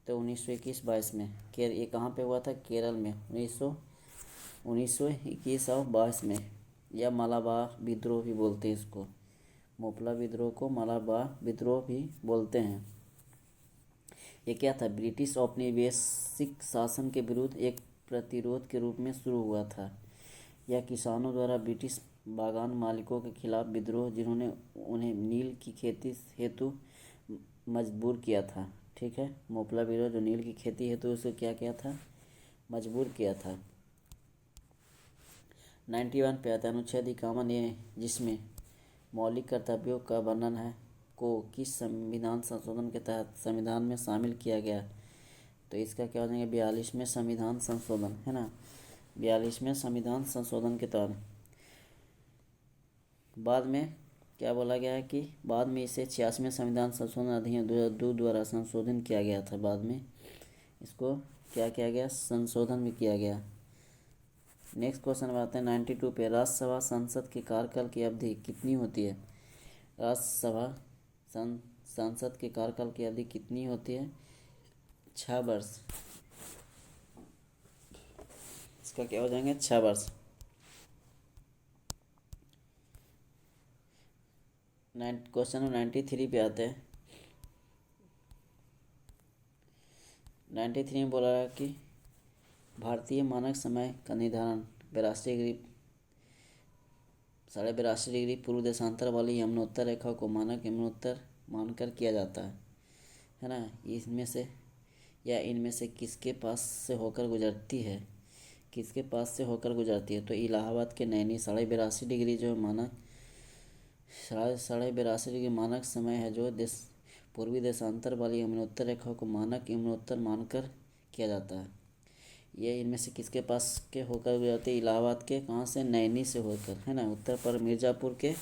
तो 1921-22 में। ये कहाँ पे हुआ था, केरल में 1921 और 22 में। या मलाबार विद्रोह भी बोलते हैं इसको, मोपला विद्रोह को मलाबार विद्रोह भी बोलते हैं। ये क्या था, ब्रिटिश औपनिवेशिक शासन के विरुद्ध एक प्रतिरोध के रूप में शुरू हुआ था। यह किसानों द्वारा ब्रिटिश बागान मालिकों के खिलाफ विद्रोह जिन्होंने उन्हें नील की खेती हेतु मजबूर किया था। ठीक है। मोपला ब्यूरो जो नील की खेती हेतु उसे क्या किया था, मजबूर किया था। 91 पे आता है अनुच्छेद 51 ये, जिसमें मौलिक कर्तव्यों का वर्णन है, को किस संविधान संशोधन के तहत संविधान में शामिल किया गया। तो इसका क्या हो जाएगा, 42वें संविधान संशोधन, है ना। 42वें संविधान संशोधन के तहत बाद में क्या बोला गया है कि बाद में इसे 86वें संविधान संशोधन अधिनियम 2002 द्वारा संशोधन किया गया था। बाद में इसको क्या किया गया, संशोधन भी किया गया। नेक्स्ट क्वेश्चन आते हैं 92 पे, राज्यसभा संसद के कार्यकाल की अवधि कितनी होती है। राज्यसभा संसद के कार्यकाल की अवधि कितनी होती है, 6 वर्ष। इसका क्या हो जाएंगे, 6 वर्ष। क्वेश्चन 93 पे आते हैं। 93 में बोला है कि भारतीय मानक समय का निर्धारण 82.5 डिग्री पूर्व देशांतर वाली यमुनोत्तर रेखा को मानक यमुनोत्तर मानकर किया जाता है ना। इसमें से या इनमें से किसके पास से होकर गुजरती है, किसके पास से होकर गुजरती है। तो इलाहाबाद के नैनी 82.5 डिग्री जो मानक 82.5 डिग्री मानक समय है, जो पूर्वी देशांतर वाली यमुनोत्तर रेखा को मानक यमुनोत्तर मानकर किया जाता है। ये इनमें से किसके पास के होकर गुजरती है, इलाहाबाद के कहाँ से, नैनी से होकर, है ना। उत्तर पर मिर्ज़ापुर के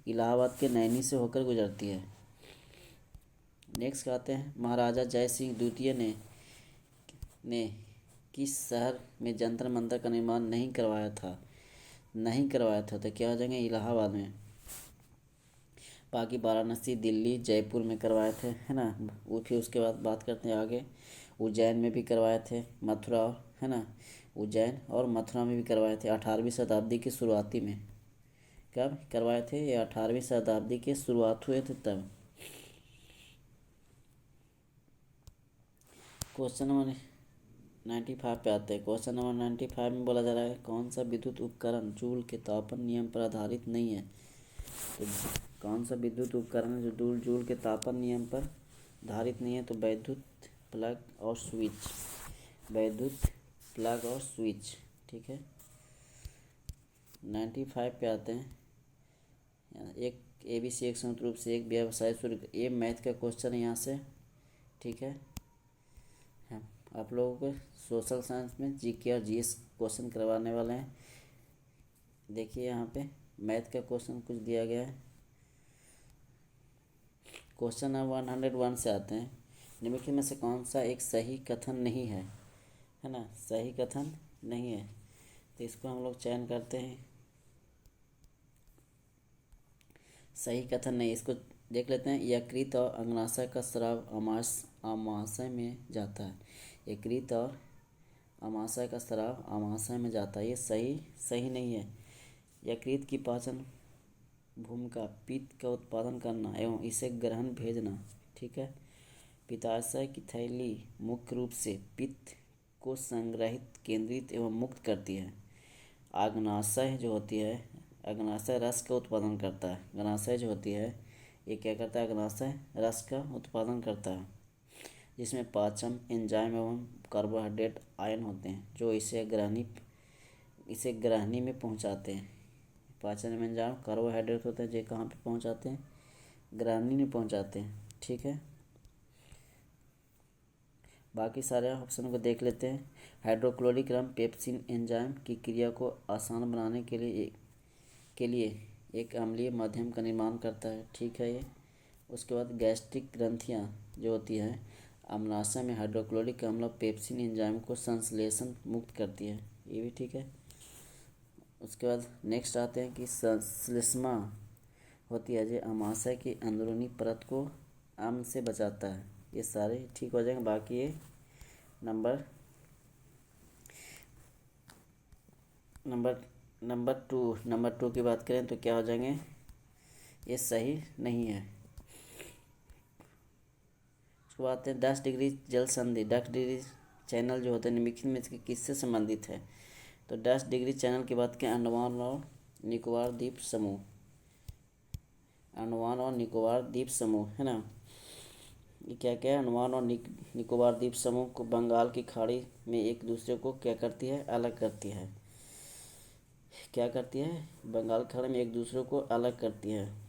इलाहाबाद के नैनी से होकर गुजरती है। नेक्स्ट आते हैं, महाराजा जय सिंह द्वितीय ने किस शहर में जंतर मंतर का निर्माण नहीं करवाया था, तो क्या हो जाएंगे, इलाहाबाद में। बाकी वाराणसी, दिल्ली, जयपुर में करवाए थे, है ना। वो फिर उसके बाद बात करते हैं आगे, उज्जैन में भी करवाए थे, मथुरा, है ना। उज्जैन और मथुरा में भी करवाए थे 18वीं शताब्दी की शुरुआती में। कब करवाए थे, ये 18वीं शताब्दी के शुरुआत हुए थे तब। क्वेश्चन नंबर 95 पे आते हैं। क्वेश्चन नंबर 95 में बोला जा रहा है, कौन सा विद्युत उपकरण जूल के तापन नियम पर आधारित नहीं है। तो कौन सा विद्युत उपकरण है जो जूल के तापन नियम पर आधारित नहीं है। तो वैद्युत प्लग और स्विच, ठीक है। 95 पे आते हैं। एक ABC एक संयुक्त रूप से एक व्यवसाय शुरू, ये मैथ का क्वेश्चन है यहाँ से, ठीक है। हाँ, आप लोगों को सोशल साइंस में GK और GS क्वेश्चन करवाने वाले हैं। देखिए यहाँ पे मैथ का क्वेश्चन कुछ दिया गया है। क्वेश्चन 101 से आते हैं, निम्नलिखित में से कौन सा एक सही कथन नहीं है, है ना। सही कथन नहीं है, तो इसको हम लोग चयन करते हैं। सही कथन नहीं, इसको देख लेते हैं। यकृत और अग्नाशय का स्राव आमाशय में जाता है। यकृत और आमाशय का स्राव आमाशय में जाता है, ये सही नहीं है। यकृत की पाचन भूमिका पित्त का उत्पादन करना एवं इसे ग्रहण भेजना, ठीक है। पित्ताशय की थैली मुख्य रूप से पित्त को संग्रहित, केंद्रित एवं मुक्त करती है। अग्नाशय जो होती है, अग्नाशय रस का उत्पादन करता है। अग्नाशय जो होती है ये क्या करता है, अग्नाशय रस का उत्पादन करता है, जिसमें पाचन एंजाइम एवं कार्बोहाइड्रेट आयन होते हैं, जो इसे ग्रहणी में पहुंचाते हैं। पाचन में एंजाइम कार्बोहाइड्रेट होते हैं, जो कहाँ पे पहुंचाते हैं, ग्रहणी में पहुंचाते हैं, ठीक है। बाकी सारे ऑप्शन को देख लेते हैं। हाइड्रोक्लोरिक अम्ल पेप्सिन एंजाइम की क्रिया को आसान बनाने के लिए एक अम्लीय माध्यम का निर्माण करता है, ठीक है ये। उसके बाद गैस्ट्रिक ग्रंथियाँ जो होती हैं, अम्लाशय में हाइड्रोक्लोरिक अम्ल पेप्सिन एंजाइम को संश्लेषण मुक्त करती है, ये भी ठीक है। उसके बाद नेक्स्ट आते हैं कि संश्लेषणा होती है जो अमाशय की अंदरूनी परत को अम्ल से बचाता है। ये सारे ठीक हो जाएंगे। बाकी ये नंबर टू की बात करें तो क्या हो जाएंगे, ये सही नहीं है। उसके बाद आते हैं 10 डिग्री जल संधि, 10 डिग्री चैनल जो होते हैं निम्नलिखित में से किससे संबंधित है। तो 10 डिग्री चैनल की बात करें, अंडमान और निकोबार द्वीप समूह, है ना। ये क्या क्या है, अंडमान और निकोबार द्वीप समूह को बंगाल की खाड़ी में एक दूसरे को क्या करती है, अलग करती है। क्या करती है, बंगाल की खाड़ी में एक दूसरे को अलग करती है।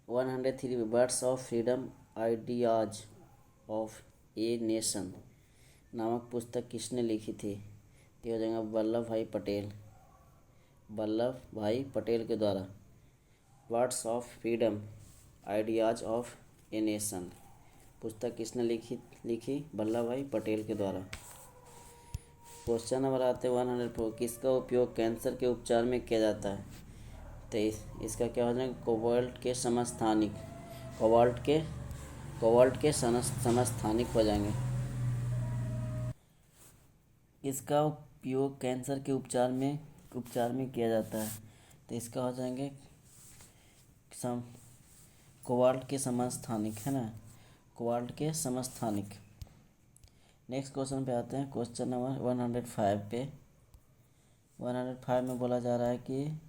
One 103 birds of freedom ideas of a nation नामक पुस्तक किसने लिखी थी। ये हो जाएगा वल्लभ भाई पटेल, वल्लभ भाई पटेल के द्वारा। Words of freedom ideas of a nation पुस्तक किसने लिखी वल्लभ भाई पटेल के द्वारा। क्वेश्चन नंबर आते हैं 104, किसका उपयोग कैंसर के उपचार में किया जाता है। तो इसका क्या हो जाएगा, कोबाल्ट के समस्थानिक, कोबाल्ट के समस्थानिक हो जाएंगे। इसका उपयोग कैंसर के उपचार में किया जाता है। तो इसका हो जाएंगे सम कोबाल्ट के समस्थानिक, है ना, कोबाल्ट के समस्थानिक। नेक्स्ट क्वेश्चन पे आते हैं, क्वेश्चन नंबर 105 पे। 105 में बोला जा रहा है कि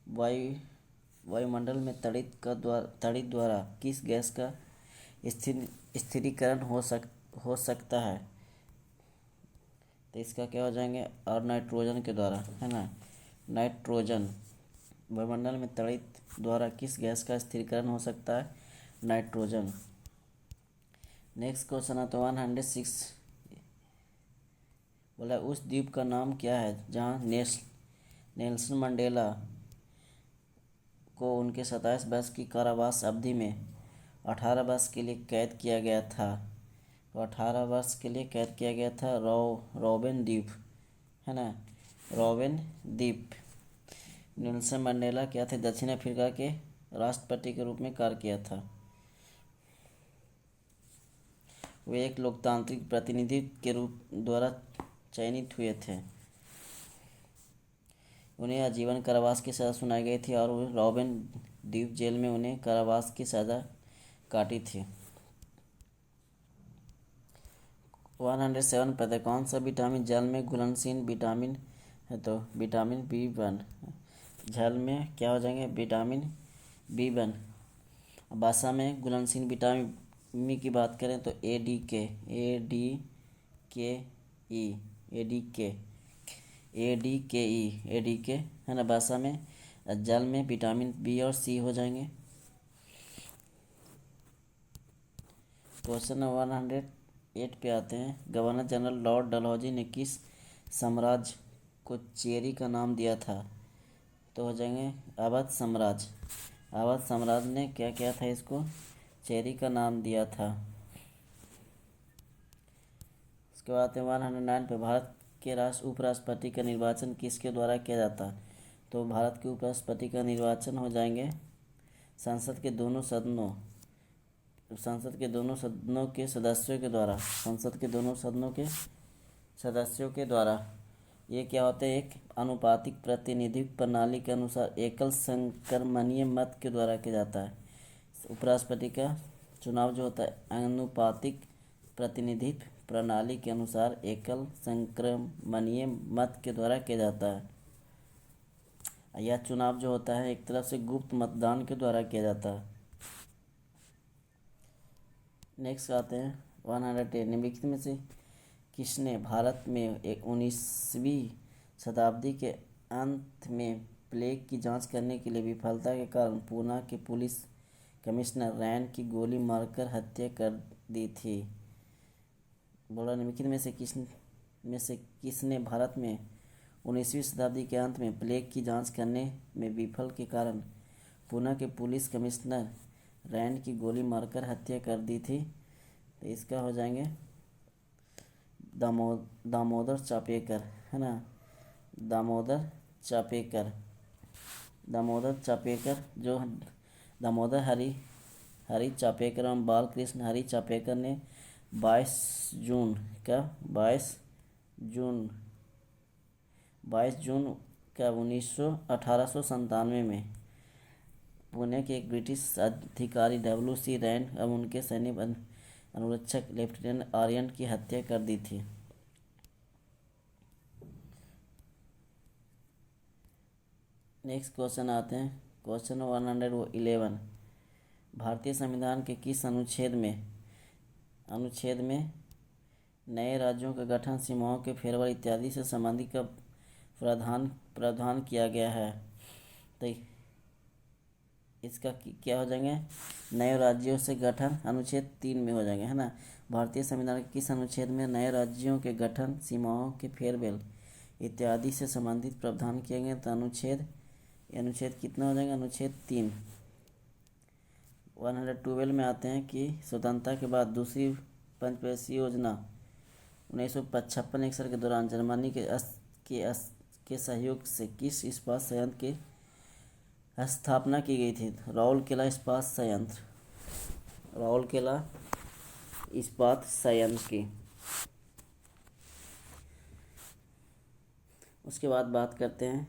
वायुमंडल में तड़ित द्वारा किस गैस का स्थिरीकरण हो सकता है। तो इसका क्या हो जाएंगे, और नाइट्रोजन के द्वारा, है ना, नाइट्रोजन। वायुमंडल में तड़ित द्वारा किस गैस का स्थिरीकरण हो सकता है, नाइट्रोजन। नेक्स्ट क्वेश्चन है तो 106, बोला उस द्वीप का नाम क्या है जहाँ नेल्सन मंडेला को उनके 27 वर्ष की कारावास अवधि में 18 वर्ष के लिए कैद किया गया था। तो 18 वर्ष के लिए कैद किया गया था रॉबिन द्वीप, है ना, रॉबिन द्वीप। नेल्सन मंडेला क्या थे, दक्षिण अफ्रीका के राष्ट्रपति के रूप में कार्य किया था। वे एक लोकतांत्रिक प्रतिनिधि के रूप द्वारा चयनित हुए थे। उन्हें आजीवन कारावास की सज़ा सुनाई गई थी और रॉबिन द्वीप जेल में उन्हें कारावास की सज़ा काटी थी। 107 पता कौन सा विटामिन जल में घुलनशील विटामिन है। तो विटामिन B1 जल में क्या हो जाएंगे, विटामिन B1। भाषा में घुलनशील विटामिन की बात करें तो ADKE है ना, भाषा में। जल में विटामिन B और C हो जाएंगे। क्वेश्चन नंबर 108 पे आते हैं, गवर्नर जनरल लॉर्ड डलहौजी ने किस साम्राज्य को चेरी का नाम दिया था। तो हो जाएंगे अवध साम्राज्य। अवध साम्राज्य ने क्या किया था, इसको चेरी का नाम दिया था। उसके बाद 109 पे, भारत के उपराष्ट्रपति का निर्वाचन किसके द्वारा किया जाता है। तो भारत के उपराष्ट्रपति का निर्वाचन हो जाएंगे संसद के दोनों सदनों के सदस्यों के द्वारा। ये क्या होते हैं, एक अनुपातिक प्रतिनिधित्व प्रणाली के अनुसार एकल संक्रमणीय मत के द्वारा किया जाता है। उपराष्ट्रपति का चुनाव जो होता है अनुपातिक प्रतिनिधित्व प्रणाली के अनुसार एकल संक्रमणीय मत के द्वारा किया जाता है। यह चुनाव जो होता है एक तरफ से गुप्त मतदान के द्वारा किया जाता है। नेक्स्ट आते हैं 110, निम्नलिखित में से किसने भारत में 19वीं शताब्दी के अंत में प्लेग की जांच करने के लिए विफलता के कारण पूना के पुलिस कमिश्नर रैन की गोली मारकर हत्या कर दी थी। बोला निम्नलिखित में से किसने भारत में 19वीं शताब्दी के अंत में प्लेग की जांच करने में विफल के कारण पूना के पुलिस कमिश्नर रैन की गोली मारकर हत्या कर दी थी। तो इसका हो जाएंगे दामोदर चापेकर, है ना, दामोदर चापेकर जो दामोदर हरी चापेकर एवं बालकृष्ण हरी चापेकर ने 22 जून का 1897 में पुणे के एक ब्रिटिश अधिकारी WC रैन एवं उनके सैनिक अनुरक्षक लेफ्टिनेंट आर्यन की हत्या कर दी थी। नेक्स्ट क्वेश्चन आते हैं। क्वेश्चन 111। भारतीय संविधान के किस अनुच्छेद में नए राज्यों का गठन, सीमाओं के फेरबदल इत्यादि से संबंधित का प्रावधान किया गया है? तो इसका क्या हो जाएंगे? नए राज्यों से गठन अनुच्छेद 3 में हो जाएंगे, है ना। भारतीय संविधान के किस अनुच्छेद में नए राज्यों के गठन, सीमाओं के फेरबदल इत्यादि से संबंधित प्रावधान किए गए? तो अनुच्छेद कितना हो जाएगा? अनुच्छेद 3। 112 में आते हैं कि स्वतंत्रता के बाद दूसरी पंचवर्षीय योजना 1955-61 के दौरान जर्मनी के सहयोग से किस इस्पात संयंत्र की स्थापना की गई थी? राउरकेला इस्पात संयंत्र की। उसके बाद बात करते हैं,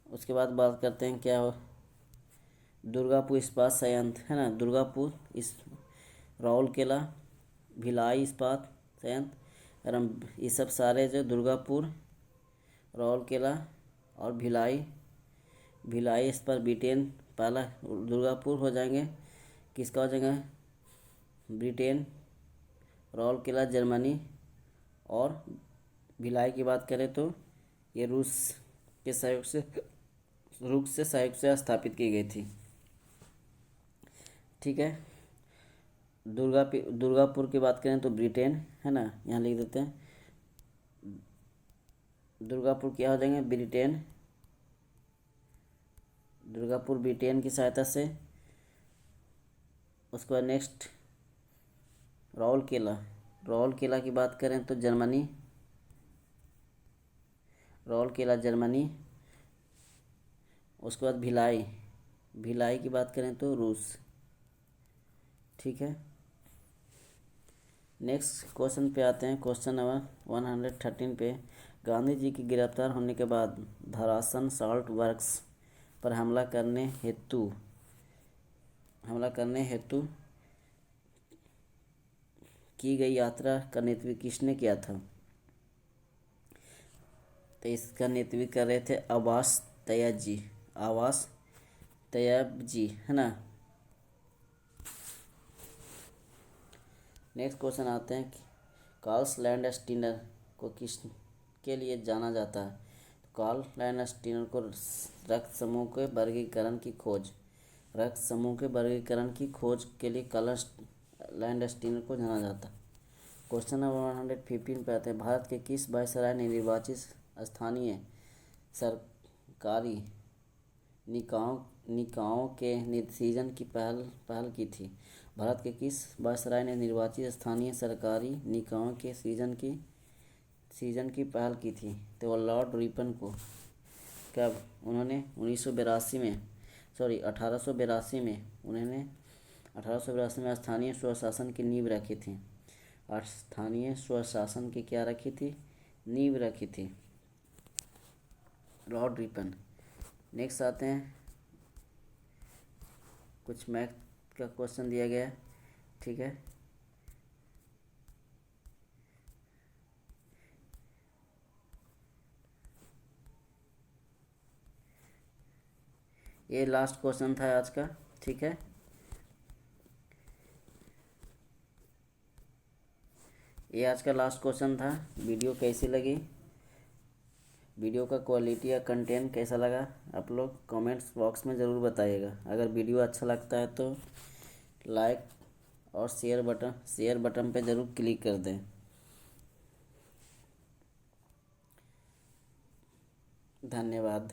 उसके बाद बात करते हैं क्या हो, दुर्गापुर इस्पात संयंत्र, है ना। दुर्गापुर राउरकेला, भिलाई इस्पात संयंत्र, ये सब सारे जो दुर्गापुर, राउरकेला और भिलाई इस्पात ब्रिटेन, पहला दुर्गापुर हो जाएंगे, किसका हो जाएगा? ब्रिटेन, राउरकेला जर्मनी, और भिलाई की बात करें तो ये रूस के सहयोग से स्थापित की गई थी। ठीक है। दुर्गापुर की बात करें तो ब्रिटेन, है ना, यहाँ लिख देते हैं। दुर्गापुर क्या हो जाएंगे? ब्रिटेन, दुर्गापुर ब्रिटेन की सहायता से। उसके बाद नेक्स्ट राउरकेला की बात करें तो जर्मनी। उसके बाद भिलाई की बात करें तो रूस। ठीक है। नेक्स्ट क्वेश्चन पे आते हैं। क्वेश्चन नंबर 113 पे, गांधी जी के गिरफ्तार होने के बाद धरासन साल्ट वर्क्स पर हमला करने हेतु की गई यात्रा का नेतृत्व किसने किया था? तो इसका नेतृत्व कर रहे थे अब्बास तैयब जी, है ना। नेक्स्ट क्वेश्चन आते हैं कि कार्ल लैंडस्टीनर को किसके लिए जाना जाता है? तो कार्ल लैंडस्टीनर को रक्त समूह के वर्गीकरण की खोज के लिए कार्ल लैंडस्टीनर को जाना जाता है। क्वेश्चन नंबर 115 पे आते हैं। भारत के किस वायसराय ने निर्वाचित स्थानीय सरकारी निकायों के सृजन की पहल की थी? भारत के किस वायसराय ने निर्वाचित स्थानीय सरकारी निकायों के सृजन की पहल की थी? तो वो लॉर्ड रिपन को। कब? उन्होंने 1882 में उन्होंने 1882 में स्थानीय स्वशासन की नींव रखी थी। स्थानीय स्वशासन की क्या रखी थी? नींव रखी थी, लॉर्ड रिपन। नेक्स्ट आते हैं, कुछ मैथ का क्वेश्चन दिया गया है। ठीक है। ये लास्ट क्वेश्चन था आज का। ठीक है। ये आज का लास्ट क्वेश्चन था। वीडियो कैसी लगी? वीडियो का क्वालिटी या कंटेंट कैसा लगा आप लोग कमेंट्स बॉक्स में ज़रूर बताइएगा। अगर वीडियो अच्छा लगता है तो लाइक और शेयर बटन पे ज़रूर क्लिक कर दें। धन्यवाद।